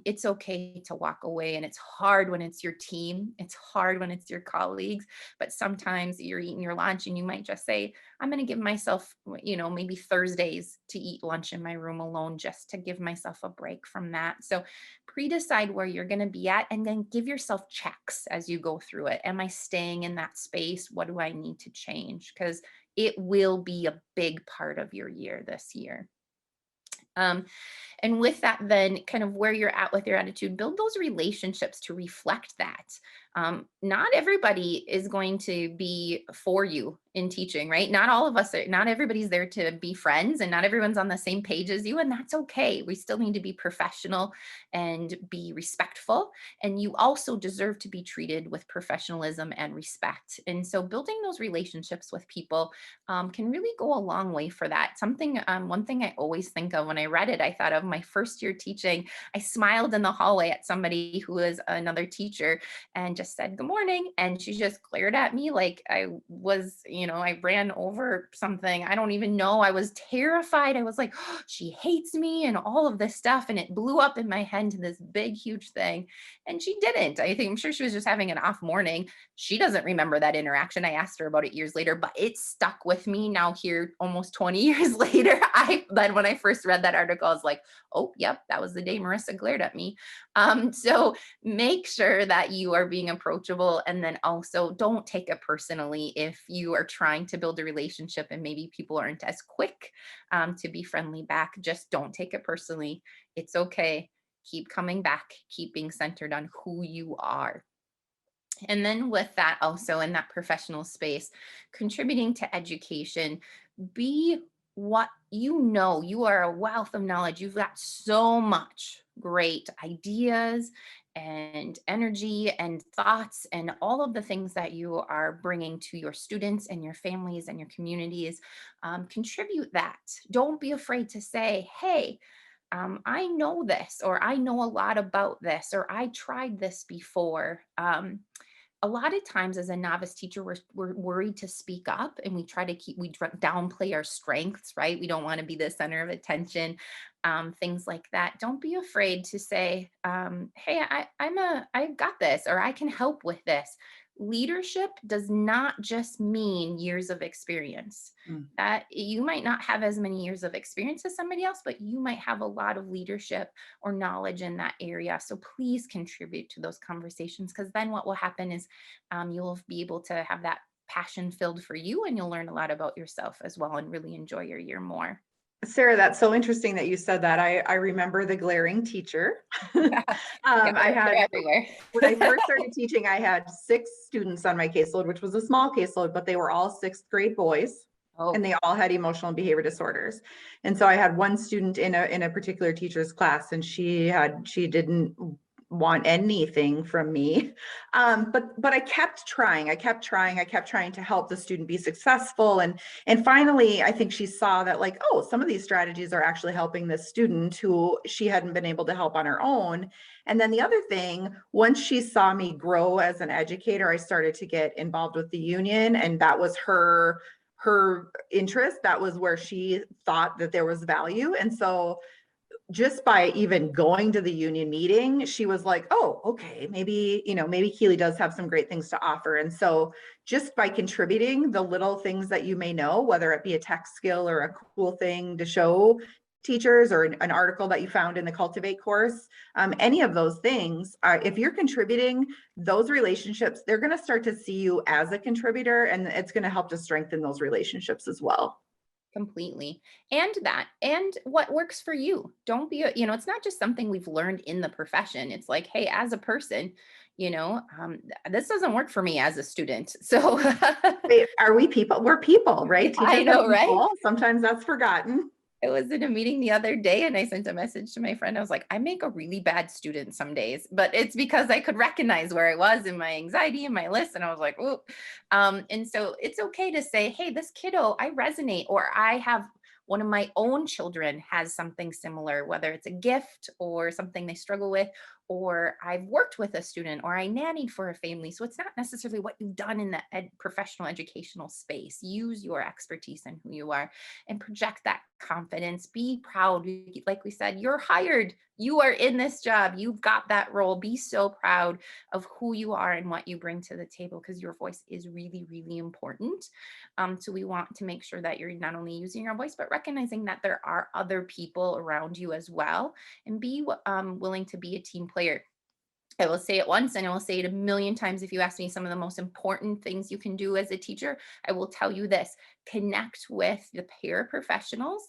Speaker 2: It's okay to walk away, and it's hard when it's your team. It's hard when it's your colleagues, but sometimes you're eating your lunch and you might just say, I'm going to give myself, maybe Thursdays to eat lunch in my room alone, just to give myself a break from that. So pre-decide where you're going to be at, and then give yourself checks as you go through it. Am I staying in that space? What do I need to change? Because it will be a big part of your year this year. And with that, then kind of where you're at with your attitude, build those relationships to reflect that. Not everybody is going to be for you in teaching, right? Not everybody's there to be friends, and not everyone's on the same page as you, and that's okay. We still need to be professional and be respectful. And you also deserve to be treated with professionalism and respect. And so building those relationships with people can really go a long way for that. One thing I always think of when I read it, I thought of my first year teaching. I smiled in the hallway at somebody who was another teacher and just said, good morning. And she just glared at me like I was, I ran over something. I don't even know. I was terrified. I was like, oh, she hates me and all of this stuff. And it blew up in my head to this big, huge thing. And she didn't. I'm sure she was just having an off morning. She doesn't remember that interaction. I asked her about it years later, but it stuck with me now here almost 20 years later. Then when I first read that article, I was like, oh, yep, that was the day Marissa glared at me. So make sure that you are being approachable. And then also don't take it personally if you are trying to build a relationship and maybe people aren't as quick to be friendly back. Just don't take it personally. It's okay. Keep coming back, keep being centered on who you are. And then with that, also in that professional space, contributing to education, be what you know. You are a wealth of knowledge. You've got so much great ideas and energy and thoughts and all of the things that you are bringing to your students and your families and your communities. Contribute that. Don't be afraid to say, hey, I know this, or I know a lot about this, or I tried this before. A lot of times as a novice teacher, we're worried to speak up, and we try to downplay our strengths, right? We don't want to be the center of attention, things like that. Don't be afraid to say, hey, I got this, or I can help with this. Leadership does not just mean years of experience. That you might not have as many years of experience as somebody else, but you might have a lot of leadership or knowledge in that area. So please contribute to those conversations, because then what will happen is you'll be able to have that passion filled for you, and you'll learn a lot about yourself as well and really enjoy your year more.
Speaker 1: Sarah, that's so interesting that you said that. I remember the glaring teacher. I had
Speaker 2: everywhere.
Speaker 1: When I first started teaching, I had 6 students on my caseload, which was a small caseload, but they were all 6th grade boys.
Speaker 2: Oh.
Speaker 1: And they all had emotional and behavior disorders. And so I had one student in a particular teacher's class, and she didn't want anything from me. But I kept trying to help the student be successful. And finally, I think she saw that, like, oh, some of these strategies are actually helping this student who she hadn't been able to help on her own. And then the other thing, once she saw me grow as an educator, I started to get involved with the union, and that was her interest. That was where she thought that there was value. And so just by even going to the union meeting, she was like, oh, okay, maybe Keeley does have some great things to offer. And so just by contributing the little things that you may know, whether it be a tech skill or a cool thing to show teachers, or an article that you found in the Cultivate course, any of those things, if you're contributing, those relationships, they're going to start to see you as a contributor, and it's going to help to strengthen those relationships as well.
Speaker 2: Completely. And what works for you. Don't be, it's not just something we've learned in the profession. It's like, hey, as a person, this doesn't work for me as a student. So
Speaker 1: Wait, are we people? We're people, right?
Speaker 2: I know, right?
Speaker 1: Sometimes that's forgotten.
Speaker 2: I was in a meeting the other day, and I sent a message to my friend. I was like, I make a really bad student some days, but it's because I could recognize where I was in my anxiety and my list. And I was like, ooh. And so it's okay to say, hey, this kiddo, I resonate, or I have one of my own children has something similar, whether it's a gift or something they struggle with, or I've worked with a student, or I nannied for a family. So it's not necessarily what you've done in the professional educational space. Use your expertise and who you are, and project that confidence. Be proud. Like we said, you're hired. You are in this job. You've got that role. Be so proud of who you are and what you bring to the table, because your voice is really, really important. So we want to make sure that you're not only using your voice, but recognizing that there are other people around you as well, and be willing to be a team player. I will say it once, and I will say it a million times. If you ask me some of the most important things you can do as a teacher, I will tell you this: connect with the paraprofessionals,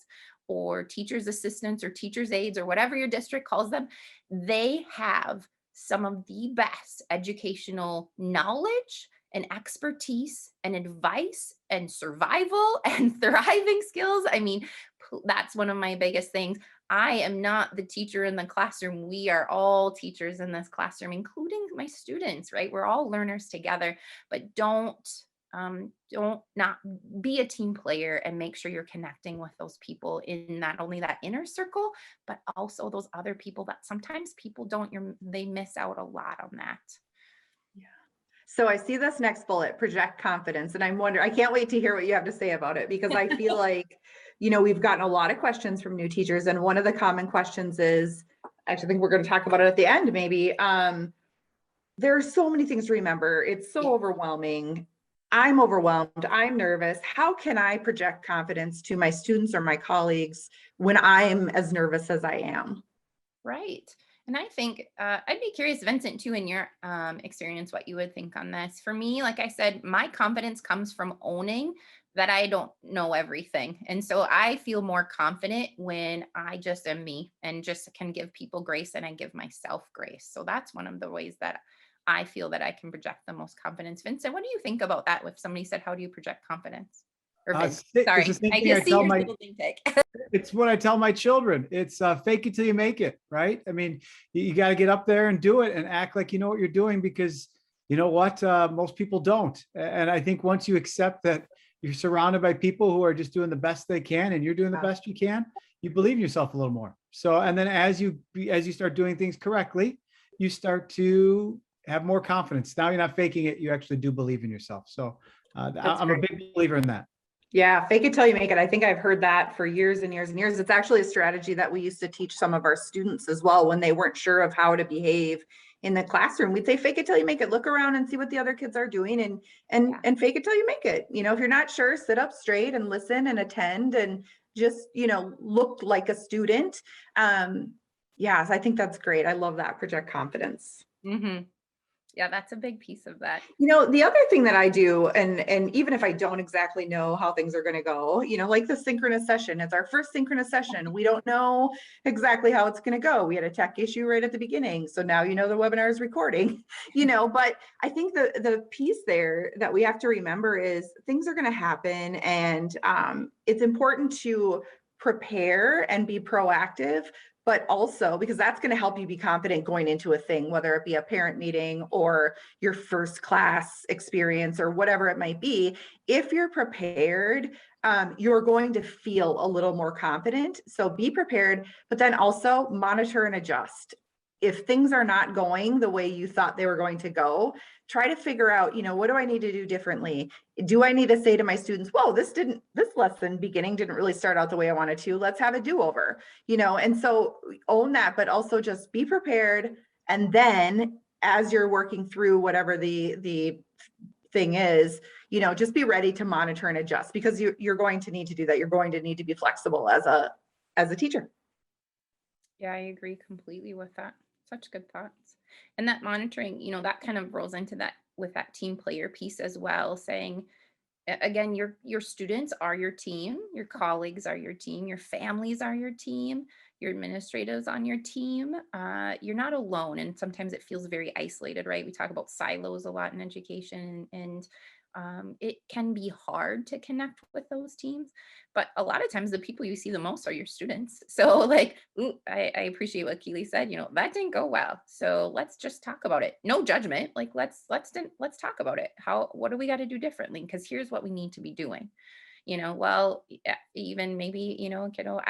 Speaker 2: or teachers' assistants, or teachers' aides, or whatever your district calls them. They have some of the best educational knowledge and expertise and advice and survival and thriving skills. I mean, that's one of my biggest things. I am not the teacher in the classroom. We are all teachers in this classroom, including my students, right? We're all learners together, but don't not be a team player, and make sure you're connecting with those people in not only that inner circle, but also those other people that sometimes people they miss out a lot on that.
Speaker 1: Yeah. So I see this next bullet, project confidence. And I can't wait to hear what you have to say about it, because I feel like, we've gotten a lot of questions from new teachers. And one of the common questions is, actually, I think we're going to talk about it at the end, maybe. There are so many things to remember. It's so overwhelming. I'm overwhelmed. I'm nervous. How can I project confidence to my students or my colleagues when I'm as nervous as I am?
Speaker 2: Right. And I think I'd be curious, Vincent, too, in your experience, what you would think on this. For me, like I said, my confidence comes from owning that I don't know everything. And so I feel more confident when I just am me and just can give people grace and I give myself grace. So that's one of the ways that I feel that I can project the most confidence. Vincent, what do you think about that? If somebody said, how do you project confidence? Or Vince,
Speaker 3: It's the
Speaker 2: sorry,
Speaker 3: same
Speaker 2: I
Speaker 3: thing I
Speaker 2: just see
Speaker 3: tell
Speaker 2: your
Speaker 3: my
Speaker 2: little intake.
Speaker 3: it's what I tell my children. It's fake it till you make it, right? I mean, you got to get up there and do it and act like you know what you're doing, because you know what? Most people don't. And I think once you accept that you're surrounded by people who are just doing the best they can and you're doing the best you can, you believe in yourself a little more. So, and then as you start doing things correctly, you start to have more confidence. Now you're not faking it. You actually do believe in yourself. So I'm a big believer in that.
Speaker 1: Yeah, fake it till you make it. I think I've heard that for years and years and years. It's actually a strategy that we used to teach some of our students as well when they weren't sure of how to behave in the classroom. We'd say, fake it till you make it. Look around and see what the other kids are doing and fake it till you make it. You know, if you're not sure, sit up straight and listen and attend and just, you know, look like a student. Yeah, so I think that's great. I love that. Project confidence.
Speaker 2: Mm-hmm. Yeah, that's a big piece of that.
Speaker 1: You know, the other thing that I do, and even if I don't exactly know how things are going to go, you know, like the synchronous session, it's our first synchronous session. We don't know exactly how it's going to go. We had a tech issue right at the beginning. So now, you know, the webinar is recording, you know, but I think the piece there that we have to remember is things are going to happen, and it's important to prepare and be proactive, but also because that's going to help you be confident going into a thing, whether it be a parent meeting or your first class experience or whatever it might be. If you're prepared, you're going to feel a little more confident. So be prepared, but then also monitor and adjust. If things are not going the way you thought they were going to go, try to figure out, you know, what do I need to do differently? Do I need to say to my students, whoa, this lesson beginning didn't really start out the way I wanted to. Let's have a do-over, you know? And so own that, but also just be prepared. And then as you're working through whatever the thing is, you know, just be ready to monitor and adjust, because you're going to need to do that. You're going to need to be flexible as a teacher.
Speaker 2: Yeah, I agree completely with that. Such good thoughts. And that monitoring, you know, that kind of rolls into that with that team player piece as well, saying, again, your students are your team, your colleagues are your team, your families are your team, your administrators on your team. You're not alone. And sometimes it feels very isolated, right? We talk about silos a lot in education, and it can be hard to connect with those teams. But a lot of times the people you see the most are your students. So like, I appreciate what Keely said, you know, that didn't go well. So let's just talk about it. No judgment. Like, let's talk about it. What do we got to do differently? Because here's what we need to be doing. You know, well, even maybe, you know, kiddo,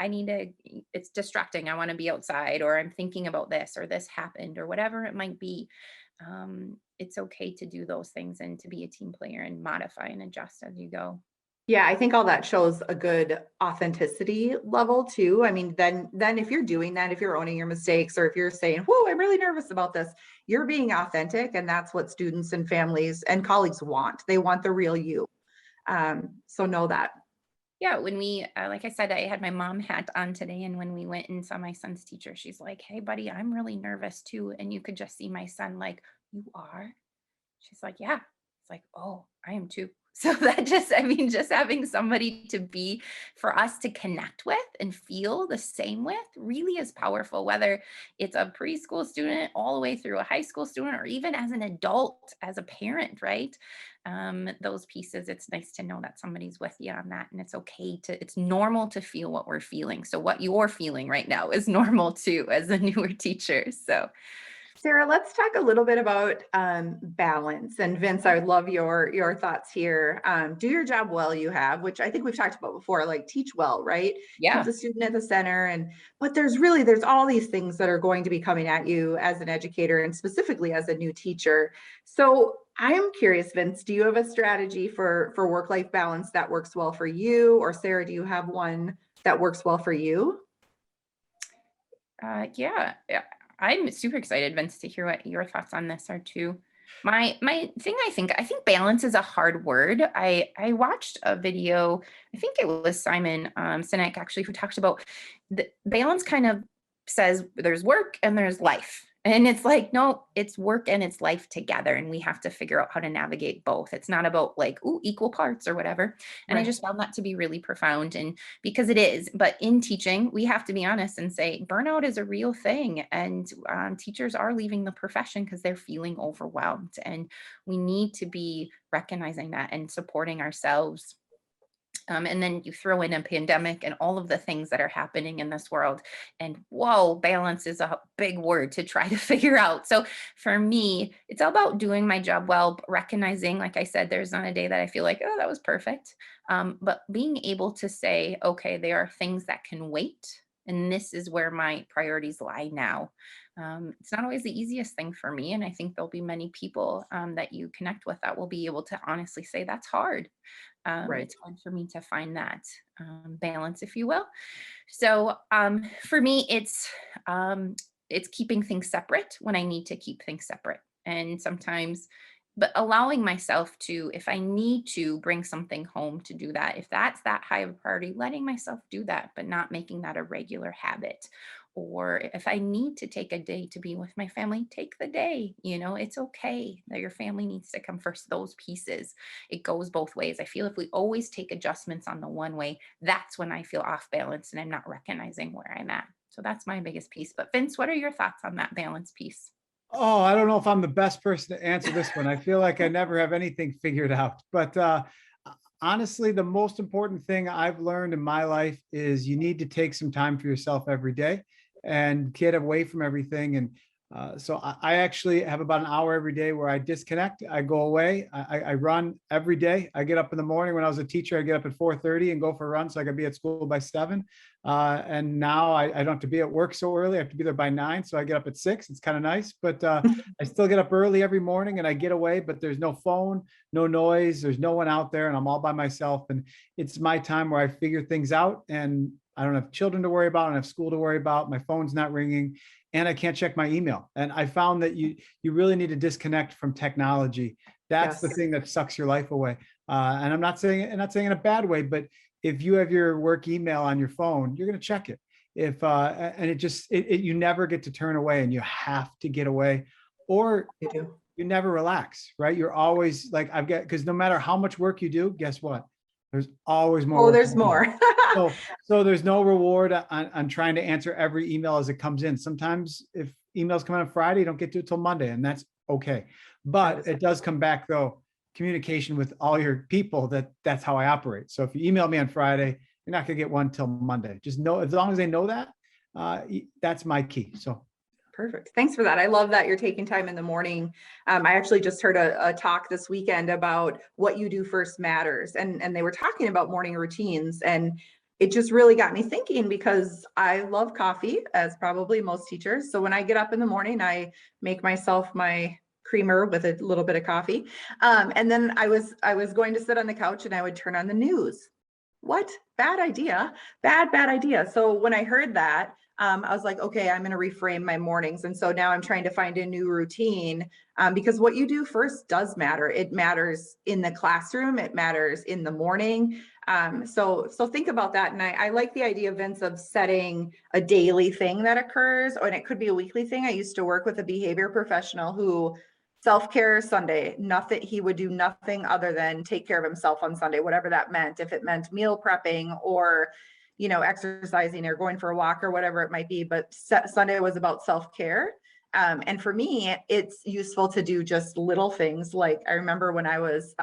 Speaker 2: it's distracting. I want to be outside, or I'm thinking about this, or this happened, or whatever it might be. It's okay to do those things and to be a team player and modify and adjust as you go.
Speaker 1: Yeah, I think all that shows a good authenticity level too. I mean, then if you're doing that, if you're owning your mistakes, or if you're saying, whoa, I'm really nervous about this, you're being authentic. And that's what students and families and colleagues want. They want the real you. So know that.
Speaker 2: Yeah, when we, like I said, I had my mom hat on today, and when we went and saw my son's teacher, she's like, hey, buddy, I'm really nervous too. And you could just see my son like, you are? She's like, yeah. It's like, oh, I am too. So that just, I mean, just having somebody to be, for us to connect with and feel the same with really is powerful, whether it's a preschool student all the way through a high school student, or even as an adult, as a parent, right? Those pieces, it's nice to know that somebody's with you on that. And it's okay it's normal to feel what we're feeling. So what you're feeling right now is normal too, as a newer teacher. So
Speaker 1: Sarah, let's talk a little bit about balance. And Vince, I would love your thoughts here. Do your job well, you have, which I think we've talked about before, like teach well, right?
Speaker 2: yeah.
Speaker 1: Keep the student at the center. But there's all these things that are going to be coming at you as an educator, and specifically as a new teacher. So I'm curious, Vince, do you have a strategy for work-life balance that works well for you? Or Sarah, do you have one that works well for you?
Speaker 2: Yeah. I'm super excited, Vince, to hear what your thoughts on this are too. My thing, I think balance is a hard word. I watched a video, I think it was Simon Sinek actually, who talked about the balance kind of says there's work and there's life. And it's like, no, it's work and it's life together. And we have to figure out how to navigate both. It's not about like, ooh, equal parts or whatever. And I
Speaker 1: Right.
Speaker 2: just found that to be really profound. And because it is, but in teaching, we have to be honest and say burnout is a real thing. And teachers are leaving the profession because they're feeling overwhelmed. And we need to be recognizing that and supporting ourselves. And then you throw in a pandemic and all of the things that are happening in this world. And whoa, balance is a big word to try to figure out. So for me, it's all about doing my job well, recognizing, like I said, there's not a day that I feel like, oh, that was perfect. But being able to say, okay, there are things that can wait. And this is where my priorities lie now. It's not always the easiest thing for me. And I think there'll be many people that you connect with that will be able to honestly say that's hard.
Speaker 1: Right.
Speaker 2: It's hard for me to find that balance, if you will. So for me, it's keeping things separate when I need to keep things separate. And sometimes, but allowing myself to, if I need to bring something home to do that, if that's that high of a priority, letting myself do that, but not making that a regular habit. Or if I need to take a day to be with my family, take the day. It's okay that your family needs to come first. Those pieces, it goes both ways. I feel if we always take adjustments on the one way, that's when I feel off balance and I'm not recognizing where I'm at. So that's my biggest piece. But Vince, what are your thoughts on that balance piece?
Speaker 3: Oh, I don't know if I'm the best person to answer this one. I feel like I never have anything figured out. But honestly, the most important thing I've learned in my life is you need to take some time for yourself every day and get away from everything. And so I actually have about an hour every day where I disconnect. I go away. I run every day. I get up in the morning. When I was a teacher, I get up at 4:30 and go for a run so I could be at school by 7. And now I don't have to be at work so early. I have to be there by 9. So I get up at 6. It's kind of nice, but I still get up early every morning and I get away, but there's no phone, no noise. There's no one out there and I'm all by myself. And it's my time where I figure things out and I don't have children to worry about. I don't have school to worry about. My phone's not ringing and I can't check my email. And I found that you really need to disconnect from technology. That's the
Speaker 1: Yes.
Speaker 3: thing that sucks your life away. And I'm not saying in a bad way, but if you have your work email on your phone, you're going to check it. And you never get to turn away and you have to get away or
Speaker 1: You do.
Speaker 3: you never relax, right? You're always like, because no matter how much work you do, guess what? There's always more.
Speaker 1: Oh,
Speaker 3: work
Speaker 1: there's
Speaker 3: to do.
Speaker 1: more.
Speaker 3: So there's no reward on trying to answer every email as it comes in. Sometimes if emails come in on Friday, you don't get to it till Monday, and that's okay. But it does come back though, communication with all your people, that's how I operate. So if you email me on Friday, you're not gonna get one till Monday. Just know, as long as they know that, that's my key. So.
Speaker 1: Perfect. Thanks for that. I love that you're taking time in the morning. I actually just heard a talk this weekend about what you do first matters. And they were talking about morning routines. And it just really got me thinking because I love coffee, as probably most teachers. So when I get up in the morning, I make myself my creamer with a little bit of coffee. And then I was going to sit on the couch and I would turn on the news. What? Bad idea. Bad idea. So when I heard that, I was like, okay, I'm going to reframe my mornings. And so now I'm trying to find a new routine because what you do first does matter. It matters in the classroom. It matters in the morning. So think about that. And I like the idea, Vince, of setting a daily thing that occurs, and it could be a weekly thing. I used to work with a behavior professional who SelfCare Sunday, nothing, he would do nothing other than take care of himself on Sunday, whatever that meant. If it meant meal prepping or, exercising or going for a walk or whatever it might be, but Sunday was about self-care. And for me, it's useful to do just little things. Like I remember when I was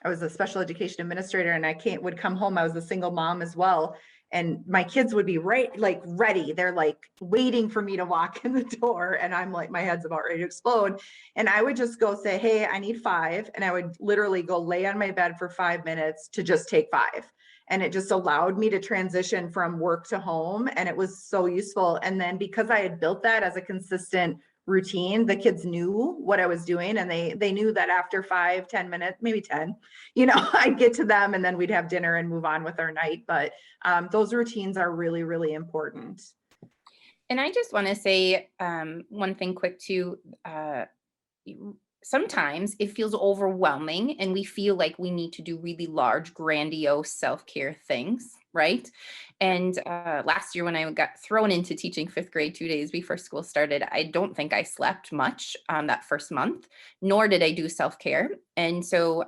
Speaker 1: a special education administrator and would come home, I was a single mom as well. And my kids would be ready. They're like waiting for me to walk in the door. And I'm like, my head's about ready to explode. And I would just go say, hey, I need 5. And I would literally go lay on my bed for 5 minutes to just take 5. And it just allowed me to transition from work to home. And it was so useful. And then because I had built that as a consistent routine, the kids knew what I was doing, and they knew that after 5-10 minutes, maybe 10, I'd get to them and then we'd have dinner and move on with our night. But those routines are really, really important.
Speaker 2: And I just want to say one thing quick too. sometimes it feels overwhelming and we feel like we need to do really large, grandiose self-care things, right? And last year when I got thrown into teaching 5th grade 2 days before school started, I don't think I slept much that first month, nor did I do self-care. And so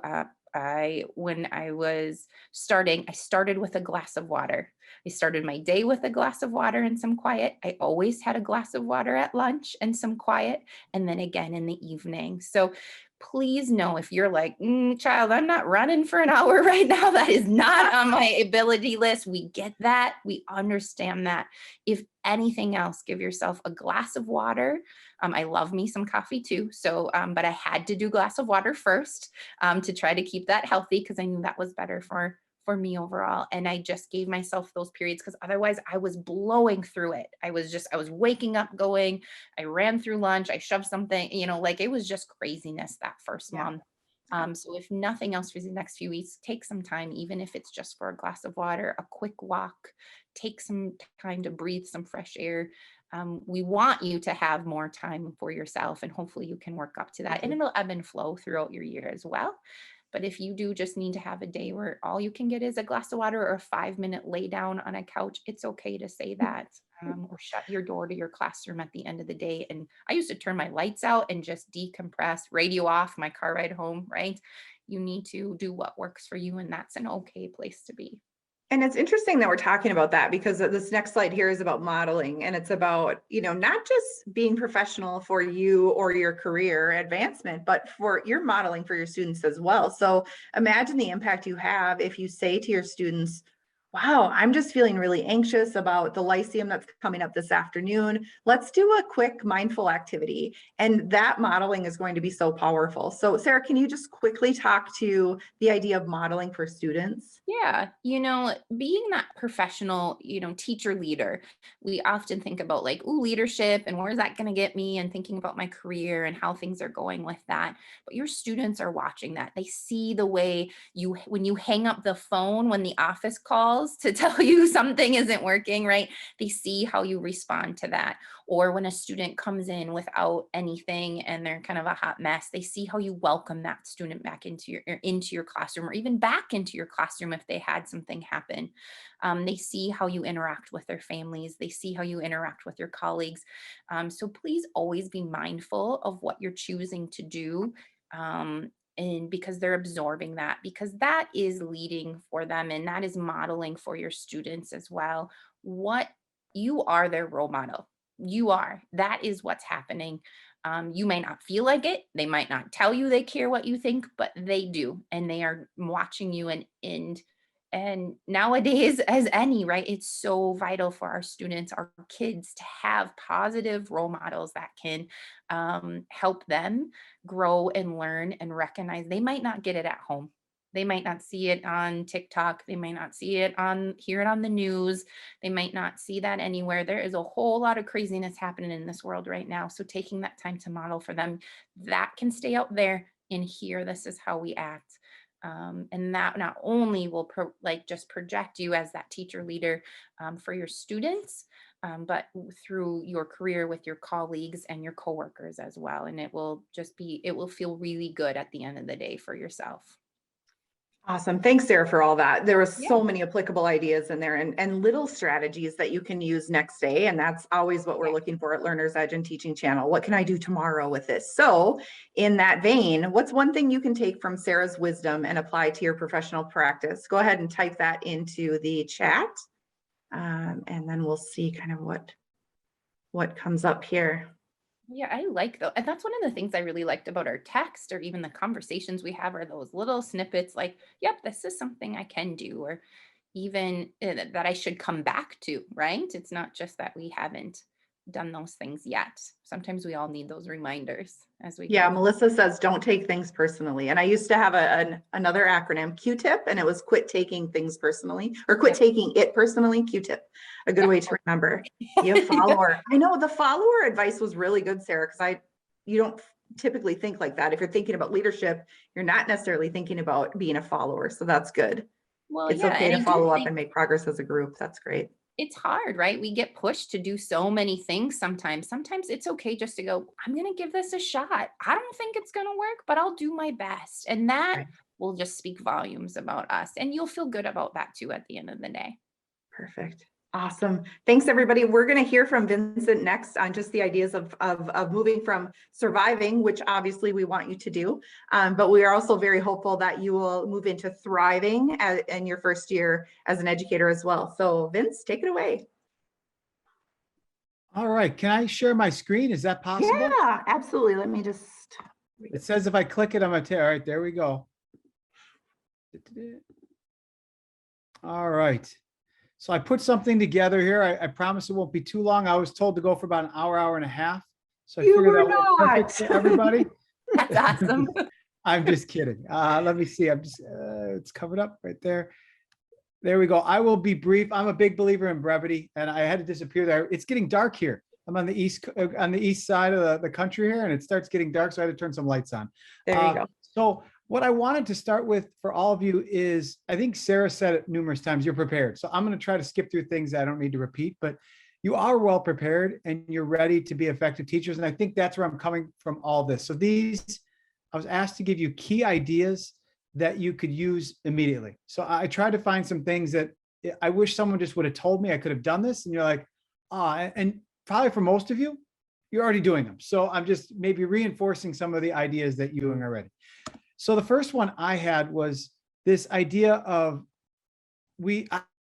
Speaker 2: when I was starting, I started with a glass of water. I started my day with a glass of water and some quiet. I always had a glass of water at lunch and some quiet, and then again in the evening. So please know if you're like, child, I'm not running for an hour right now. That is not on my ability list. We get that. We understand that. If anything else, give yourself a glass of water. I love me some coffee too. So, but I had to do a glass of water first to try to keep that healthy because I knew that was better for me overall. And I just gave myself those periods because otherwise I was blowing through it. I was waking up going, I ran through lunch, I shoved something, like it was just craziness that first month. So if nothing else for the next few weeks, take some time, even if it's just for a glass of water, a quick walk, take some time to breathe some fresh air. We want you to have more time for yourself, and hopefully you can work up to that, and it'll ebb and flow throughout your year as well. But if you do just need to have a day where all you can get is a glass of water or a 5-minute lay down on a couch, it's okay to say that, or shut your door to your classroom at the end of the day. And I used to turn my lights out and just decompress, radio off my car ride home, right? You need to do what works for you, and that's an okay place to be.
Speaker 1: And it's interesting that we're talking about that because this next slide here is about modeling, and it's about, not just being professional for you or your career advancement, but for your modeling for your students as well. So imagine the impact you have if you say to your students, wow, I'm just feeling really anxious about the Lyceum that's coming up this afternoon. Let's do a quick mindful activity. And that modeling is going to be so powerful. So Sarah, can you just quickly talk to the idea of modeling for students?
Speaker 2: Yeah, being that professional, teacher leader, we often think about like, ooh, leadership and where's that going to get me, and thinking about my career and how things are going with that. But your students are watching that. They see the way when you hang up the phone, when the office calls to tell you something isn't working, right? They see how you respond to that. Or when a student comes in without anything and they're kind of a hot mess, they see how you welcome that student back into your classroom, or even back into your classroom if they had something happen. They see how you interact with their families. They see how you interact with your colleagues. So please always be mindful of what you're choosing to do. And because they're absorbing that, because that is leading for them, and that is modeling for your students as well. What you are their role model. That is what's happening. You may not feel like it. They might not tell you they care what you think, but they do. And they are watching you. And nowadays, as any, right, it's so vital for our students, our kids, to have positive role models that can help them grow and learn and recognize. They might not get it at home. They might not see it on TikTok. They might not hear it on the news. They might not see that anywhere. There is a whole lot of craziness happening in this world right now. So taking that time to model for them, that can stay out there, and here, this is how we act. And that not only will just project you as that teacher leader for your students, but through your career with your colleagues and your coworkers as well. And it will feel really good at the end of the day for yourself.
Speaker 1: Awesome. Thanks, Sarah, for all that. There was so
Speaker 2: Yeah.
Speaker 1: many applicable ideas in there, and little strategies that you can use next day. And that's always what we're looking for at Learner's Edge and Teaching Channel. What can I do tomorrow with this? So in that vein, what's one thing you can take from Sarah's wisdom and apply to your professional practice? Go ahead and type that into the chat. And then we'll see kind of what comes up here.
Speaker 2: Yeah, I like and that's one of the things I really liked about our text, or even the conversations we have, are those little snippets like, yep, this is something I can do, or even that I should come back to, right? It's not just that we haven't done those things yet. Sometimes we all need those reminders as we
Speaker 1: Yeah,
Speaker 2: go.
Speaker 1: Melissa says, don't take things personally. And I used to have another acronym, Q-tip, and it was quit taking things personally, or quit taking it personally, Q-tip. A good way to remember. You follower. I know the follower advice was really good, Sarah, because you don't typically think like that. If you're thinking about leadership, you're not necessarily thinking about being a follower. So that's good.
Speaker 2: Well,
Speaker 1: It's
Speaker 2: yeah,
Speaker 1: okay
Speaker 2: and
Speaker 1: to follow up and make progress as a group. That's great.
Speaker 2: it's hard, right? We get pushed to do so many things sometimes. Sometimes it's okay just to go, I'm going to give this a shot. I don't think it's going to work, but I'll do my best. And that
Speaker 1: Right.
Speaker 2: will just speak volumes about us. And you'll feel good about that too at the end of the day.
Speaker 1: Perfect. Awesome. Thanks, everybody. We're going to hear from Vincent next on just the ideas of moving from surviving, which obviously we want you to do. But we are also very hopeful that you will move into thriving in your first year as an educator as well. So Vince, take it away.
Speaker 3: All right. Can I share my screen? Is that possible?
Speaker 1: Yeah, absolutely. Let me just.
Speaker 3: It says if I click it, I'm going to tear. All right, there we go. All right. So I put something together here. I promise it won't be too long. I was told to go for about an hour, hour and a half. So I
Speaker 1: You
Speaker 3: figured
Speaker 1: were
Speaker 3: that was perfect for everybody.
Speaker 2: That's awesome.
Speaker 3: I'm just kidding. Let me see. I'm just, it's covered up right there. There we go. I will be brief. I'm a big believer in brevity, and I had to disappear there. It's getting dark here. I'm on the east side of the country here, and it starts getting dark, so I had to turn some lights on.
Speaker 1: There you go.
Speaker 3: So what I wanted to start with for all of you is, I think Sarah said it numerous times, you're prepared. So I'm going to try to skip through things I don't need to repeat, but you are well prepared and you're ready to be effective teachers. And I think that's where I'm coming from all this. So I was asked to give you key ideas that you could use immediately. So I tried to find some things that I wish someone just would have told me I could have done this. And you're like, and probably for most of you, you're already doing them. So I'm just maybe reinforcing some of the ideas that you're doing already. So the first one I had was this idea of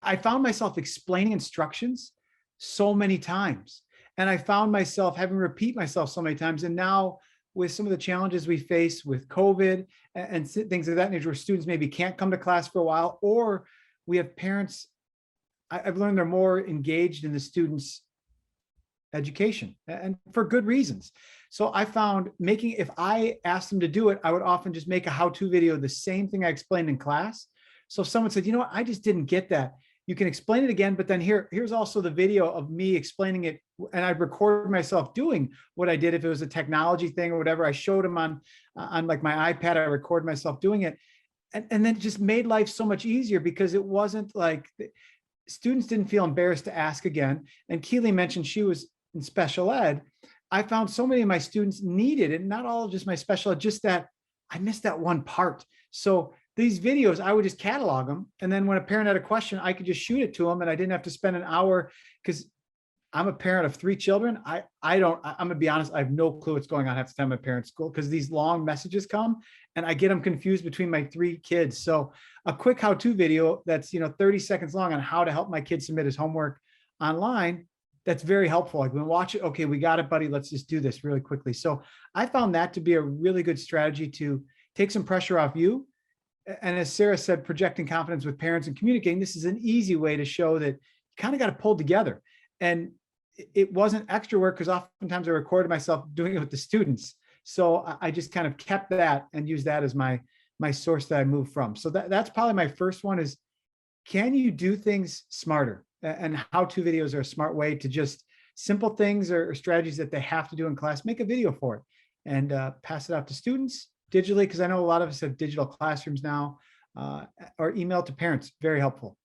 Speaker 3: I found myself explaining instructions so many times, and I found myself having to repeat myself so many times. And now with some of the challenges we face with COVID and things of that nature, where students maybe can't come to class for a while, or we have parents, I've learned they're more engaged in the students' education, and for good reasons. So I found if I asked them to do it, I would often just make a how-to video, the same thing I explained in class. So if someone said, you know what, I just didn't get that, you can explain it again, but then here's also the video of me explaining it. And I'd record myself doing what I did. If it was a technology thing or whatever, I showed them on like my iPad, I record myself doing it. And then it just made life so much easier, because it wasn't like students didn't feel embarrassed to ask again. And Keely mentioned she was in special ed. I found so many of my students needed, and not all of just my special ed, just that I missed that one part. So these videos, I would just catalog them. And then when a parent had a question, I could just shoot it to them, and I didn't have to spend an hour, because I'm a parent of 3 children. I'm gonna be honest, I have no clue what's going on half the time at parent school, because these long messages come and I get them confused between my 3 kids. So a quick how-to video that's 30 seconds long on how to help my kid submit his homework online, that's very helpful. Like, when we watch it, okay, we got it, buddy, let's just do this really quickly. So I found that to be a really good strategy to take some pressure off you. And as Sarah said, projecting confidence with parents and communicating, this is an easy way to show that you kind of got to pull together. And it wasn't extra work, because oftentimes I recorded myself doing it with the students. So I just kind of kept that and used that as my source that I moved from. So that's probably my first one is, can you do things smarter? And how-to videos are a smart way to just simple things or strategies that they have to do in class, make a video for it and pass it out to students digitally, because I know a lot of us have digital classrooms now, or email to parents, very helpful.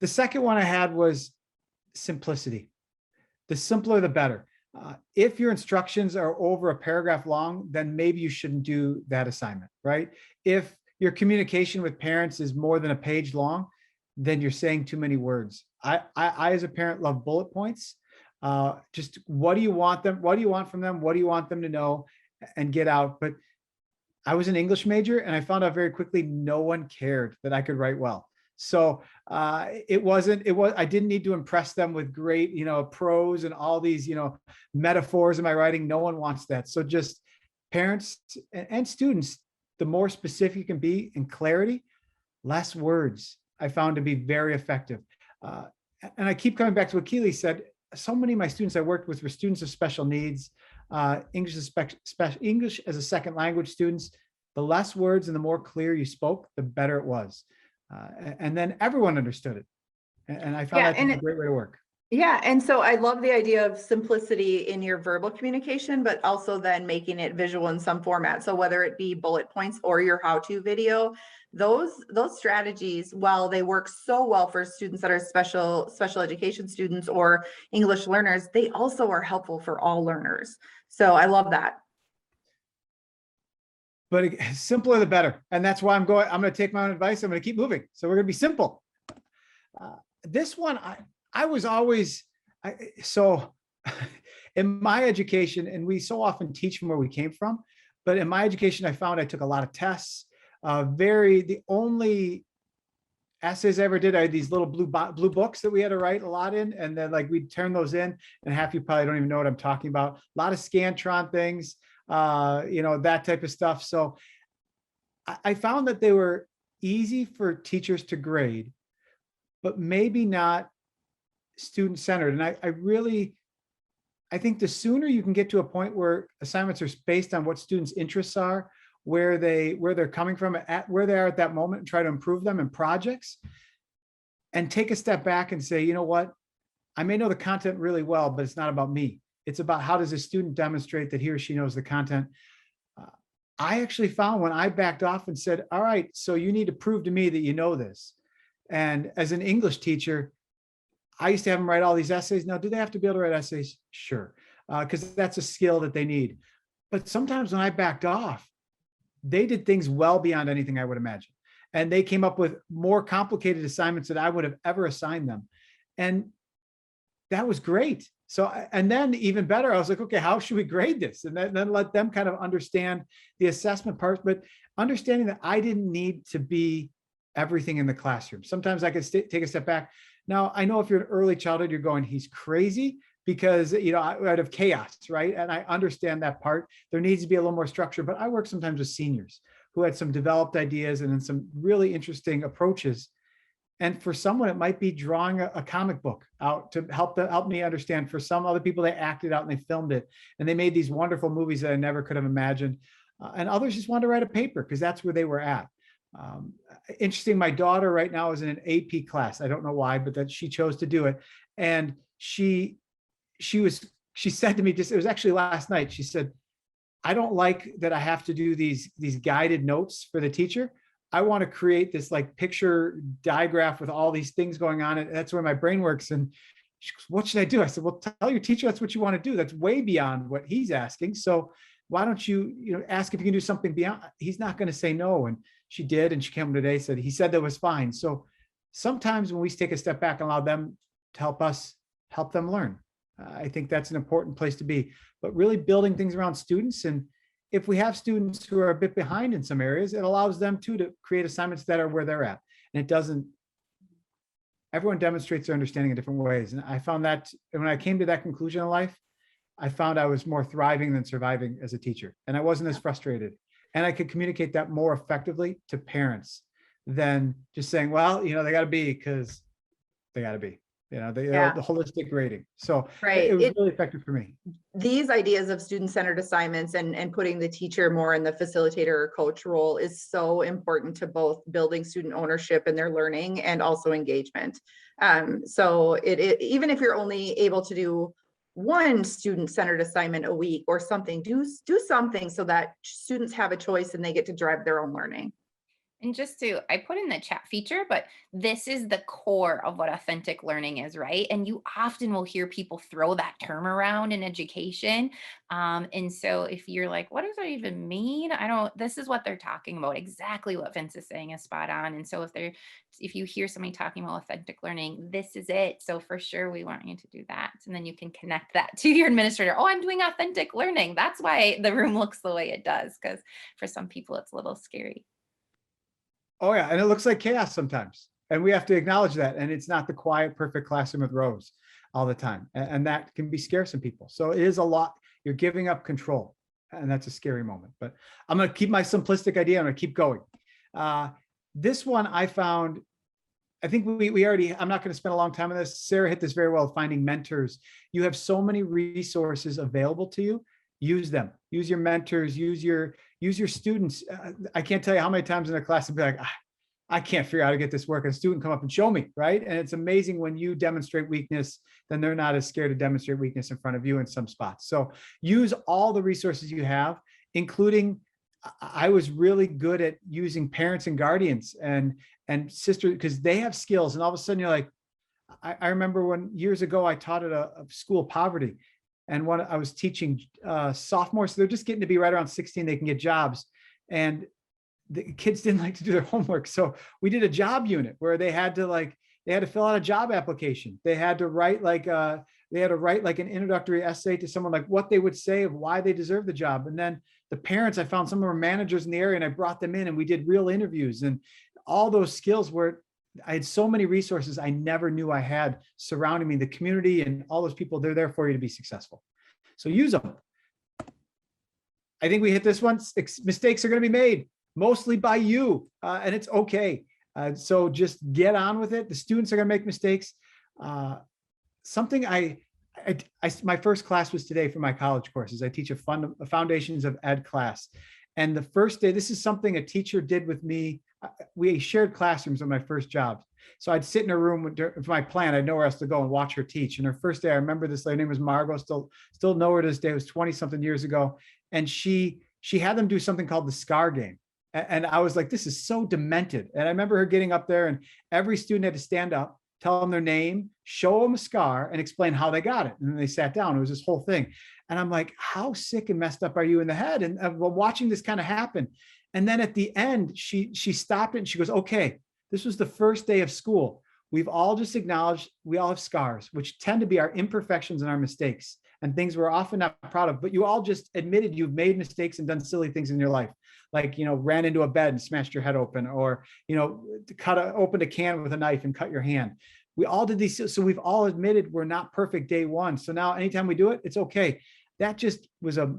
Speaker 3: The second one I had was simplicity. The simpler, the better. If your instructions are over a paragraph long, then maybe you shouldn't do that assignment, right? If your communication with parents is more than a page long, then you're saying too many words. I as a parent love bullet points. Just what do you want them? What do you want from them? What do you want them to know and get out? But I was an English major, and I found out very quickly no one cared that I could write well. So I didn't need to impress them with great, prose and all these, metaphors in my writing. No one wants that. So just parents and students, the more specific you can be in clarity, less words, I found to be very effective. And I keep coming back to what Keely said. So many of my students I worked with were students of special needs, English as a second language students. The less words and the more clear you spoke, the better it was. And then everyone understood it. And I found that to be a great way to work.
Speaker 1: Yeah, and so I love the idea of simplicity in your verbal communication, but also then making it visual in some format. So whether it be bullet points or your how-to video, those strategies, while they work so well for students that are special education students or English learners, they also are helpful for all learners. So I love that.
Speaker 3: But simpler the better. And that's why I'm going to take my own advice. I'm going to keep moving. So we're going to be simple. This one, I was always, so in my education, and we so often teach from where we came from, but in my education, I found I took a lot of tests. The only essays I ever did, I had these little blue books that we had to write a lot in, and then like we'd turn those in, and half you probably don't even know what I'm talking about. A lot of Scantron things, that type of stuff. So I found that they were easy for teachers to grade, but maybe not student-centered. And I think the sooner you can get to a point where assignments are based on what students' interests are, where they're coming from, where they are at that moment, and try to improve them in projects, and take a step back and say, you know what, I may know the content really well, but it's not about me. It's about how does a student demonstrate that he or she knows the content. I actually found when I backed off and said, all right, so you need to prove to me that you know this. And as an English teacher, I used to have them write all these essays. Now, do they have to be able to write essays? Sure, because that's a skill that they need. But sometimes when I backed off, they did things well beyond anything I would imagine. And they came up with more complicated assignments than I would have ever assigned them. And that was great. So, and then even better, I was like, okay, how should we grade this? And then let them kind of understand the assessment part, but understanding that I didn't need to be everything in the classroom. Sometimes I could take a step back. Now, I know if you're an early childhood, you're going, he's crazy, because, out of chaos, right? And I understand that part. There needs to be a little more structure, but I work sometimes with seniors who had some developed ideas and then some really interesting approaches. And for someone, it might be drawing a comic book out to help me understand. For some other people, they acted out and they filmed it, and they made these wonderful movies that I never could have imagined. And others just wanted to write a paper because that's where they were at. Interesting. My daughter right now is in an AP class. I don't know why, but that she chose to do it. And she said to me, it was actually last night. She said, I don't like that I have to do these guided notes for the teacher. I want to create this like picture diagram with all these things going on. And that's where my brain works. And she goes, what should I do? I said, well, tell your teacher that's what you want to do. That's way beyond what he's asking. So why don't you, ask if you can do something beyond? He's not going to say no. And she did. And she came today, he said that was fine. So sometimes when we take a step back and allow them to help them learn, I think that's an important place to be, but really building things around students. And if we have students who are a bit behind in some areas, it allows them to create assignments that are where they're at. And everyone demonstrates their understanding in different ways. And I found that when I came to that conclusion in life, I found I was more thriving than surviving as a teacher. And I wasn't as frustrated. And I could communicate that more effectively to parents than just saying, well, they got to be because they got to be. The holistic rating. So
Speaker 1: Right.
Speaker 3: It was really effective for me.
Speaker 1: These ideas of student-centered assignments and putting the teacher more in the facilitator or coach role is so important to both building student ownership in their learning and also engagement. So even if you're only able to do one student-centered assignment a week or something, do something so that students have a choice and they get to drive their own learning.
Speaker 2: And I put in the chat feature, but this is the core of what authentic learning is, right? And you often will hear people throw that term around in education. And so if you're like, what does that even mean? This is what they're talking about. Exactly what Vince is saying is spot on. And so if you hear somebody talking about authentic learning, this is it. So for sure, we want you to do that. And then you can connect that to your administrator. Oh, I'm doing authentic learning. That's why the room looks the way it does. Because for some people, it's a little scary.
Speaker 3: Oh yeah, and it looks like chaos sometimes, and we have to acknowledge that. And it's not the quiet, perfect classroom with rows all the time, and that can be scary to some people. So it is a lot. You're giving up control, and that's a scary moment. But I'm going to keep my simplistic idea. I'm going to keep going. This one I found. I think we already. I'm not going to spend a long time on this. Sarah hit this very well. Finding mentors. You have so many resources available to you. Use them. Use your mentors. Use your students. I can't tell you how many times in a class I'd be like, I can't figure out how to get this work. And a student come up and show me, right? And it's amazing when you demonstrate weakness, then they're not as scared to demonstrate weakness in front of you in some spots. So use all the resources you have, including, I was really good at using parents and guardians and sisters, because they have skills. And all of a sudden you're like, I remember when years ago, I taught at a school of poverty, and I was teaching sophomores. So they're just getting to be right around 16, they can get jobs. And the kids didn't like to do their homework. So we did a job unit where they had to fill out a job application. They had to write like an introductory essay to someone, like what they would say of why they deserve the job. And then the parents, I found some of our managers in the area and I brought them in and we did real interviews, and all those skills where I had so many resources I never knew I had surrounding me, the community and all those people, they're there for you to be successful. So use them. I think we hit this one. Mistakes are going to be made mostly by you, and it's okay. So just get on with it. The students are going to make mistakes. Something my first class was today for my college courses. I teach a Foundations of Ed class. And the first day, this is something a teacher did with me. We shared classrooms on my first job. So I'd sit in a room with my plan. I'd know where else to go and watch her teach. And her first day, I remember this lady, her name was Margot, still know her to this day. It was 20 something years ago. And she had them do something called the SCAR game. And I was like, this is so demented. And I remember her getting up there and every student had to stand up, tell them their name, show them a scar, and explain how they got it. And then they sat down. It was this whole thing. And I'm like, how sick and messed up are you in the head? And watching this kind of happen. And then at the end, she stopped it and she goes, okay, this was the first day of school. We've all just acknowledged we all have scars, which tend to be our imperfections and our mistakes and things we're often not proud of, but you all just admitted you've made mistakes and done silly things in your life. Like, ran into a bed and smashed your head open, or, opened a can with a knife and cut your hand. We all did these. So we've all admitted we're not perfect day one. So now anytime we do it, it's okay. That just was a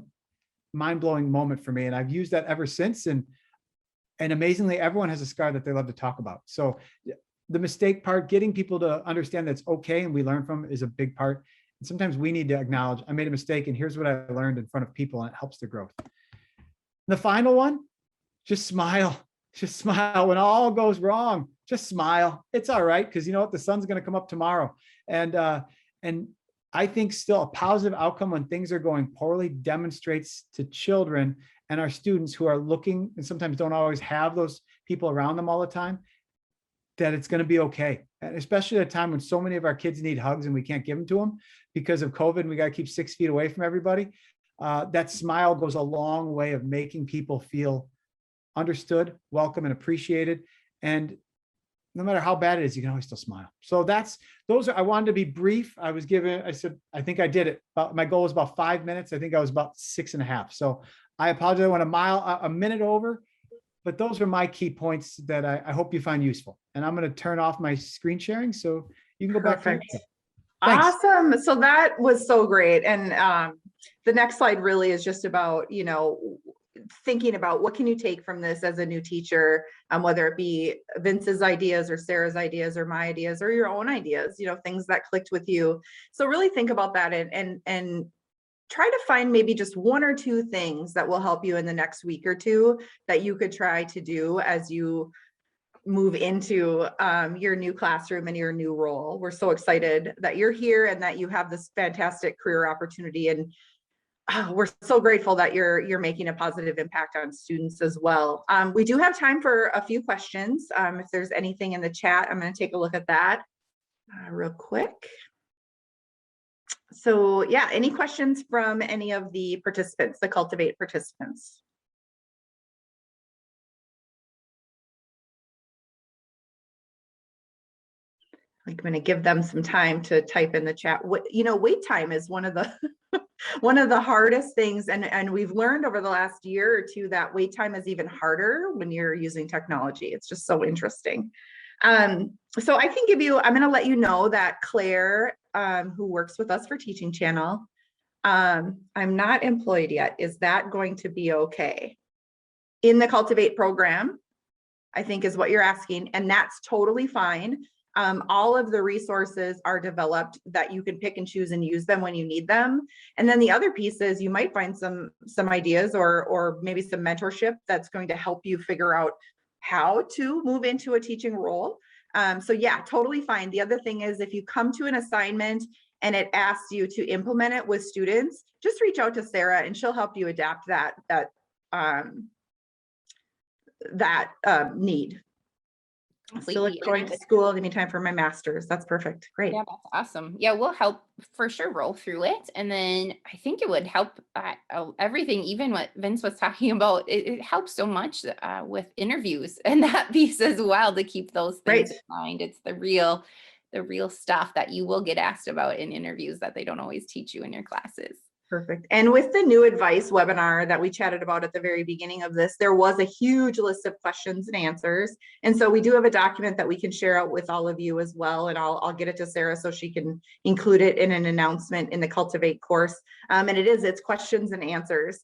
Speaker 3: mind-blowing moment for me. And I've used that ever since. And amazingly, everyone has a scar that they love to talk about. So the mistake part, getting people to understand that it's okay and we learn from it, is a big part. And sometimes we need to acknowledge, I made a mistake and here's what I learned in front of people, and it helps the growth. The final one, just smile. Just smile when all goes wrong. Just smile. It's all right, because you know what? The sun's going to come up tomorrow. And I think still a positive outcome when things are going poorly demonstrates to children and our students who are looking and sometimes don't always have those people around them all the time, that it's going to be okay. And especially at a time when so many of our kids need hugs and we can't give them to them because of COVID, and we got to keep 6 feet away from everybody. That smile goes a long way of making people feel understood, welcome, and appreciated. And no matter how bad it is, you can always still smile. So I wanted to be brief. I said, I think I did it. My goal was about 5 minutes. I think I was about 6.5. So I apologize. I went a minute over, but those are my key points that I hope you find useful. And I'm going to turn off my screen sharing so you can go back.
Speaker 1: Perfect. Awesome. So that was so great. And the next slide really is just about, thinking about what can you take from this as a new teacher, whether it be Vince's ideas or Sarah's ideas or my ideas or your own ideas, things that clicked with you. So really think about that and try to find maybe just 1 or 2 things that will help you in the next week or 2 that you could try to do as you move into your new classroom and your new role. We're so excited that you're here and that you have this fantastic career opportunity, and we're so grateful that you're making a positive impact on students as well. We do have time for a few questions. If there's anything in the chat, I'm going to take a look at that real quick. So yeah, any questions from any of the participants, the Cultivate participants? I'm going to give them some time to type in the chat. Wait time is one of the one of the hardest things, and we've learned over the last year or 2 that wait time is even harder when you're using technology. It's just so interesting. So I can I'm going to let you know that Claire, who works with us for Teaching Channel, I'm not employed yet. Is that going to be okay? In the Cultivate program, I think is what you're asking, and that's totally fine. All of the resources are developed that you can pick and choose and use them when you need them. And then the other piece is you might find some ideas or maybe some mentorship that's going to help you figure out how to move into a teaching role. So yeah, totally fine. The other thing is, if you come to an assignment and it asks you to implement it with students, just reach out to Sarah and she'll help you adapt that need. Still
Speaker 2: Completely.
Speaker 1: going to school in the meantime for my master's. That's perfect. Great.
Speaker 2: Yeah, that's awesome. Yeah, we'll help for sure roll through it. And then I think it would help everything, even what Vince was talking about. It helps so much with interviews and that piece as well, to keep those things in mind. It's the real stuff that you will get asked about in interviews that they don't always teach you in your classes.
Speaker 1: Perfect. And with the new advice webinar that we chatted about at the very beginning of this, there was a huge list of questions and answers. And so we do have a document that we can share out with all of you as well. And I'll get it to Sarah so she can include it in an announcement in the Cultivate course. And it's questions and answers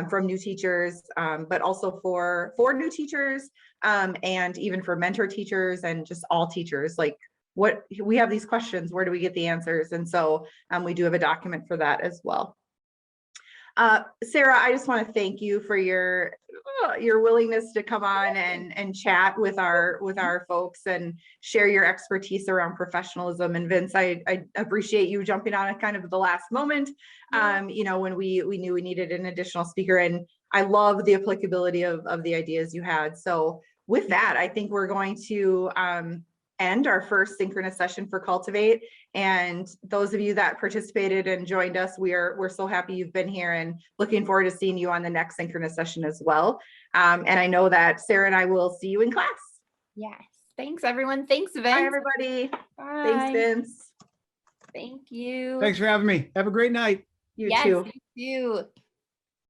Speaker 1: from new teachers, but also for new teachers, and even for mentor teachers and just all teachers. Like, what we have these questions, where do we get the answers? And so we do have a document for that as well. Sarah, I just want to thank you for your willingness to come on and chat with our folks and share your expertise around professionalism. And Vince, I appreciate you jumping on it kind of at the last moment, when we knew we needed an additional speaker. And I love the applicability of the ideas you had. So with that, I think we're going to end our first synchronous session for Cultivate. And those of you that participated and joined us, we're so happy you've been here and looking forward to seeing you on the next synchronous session as well. And I know that Sarah and I will see you in class.
Speaker 2: Yes. Thanks, everyone. Thanks, Vince.
Speaker 1: Bye, everybody.
Speaker 2: Bye.
Speaker 1: Thanks, Vince.
Speaker 2: Thank you.
Speaker 3: Thanks for having me. Have a great night.
Speaker 1: You
Speaker 2: yes,
Speaker 1: too.
Speaker 2: you too.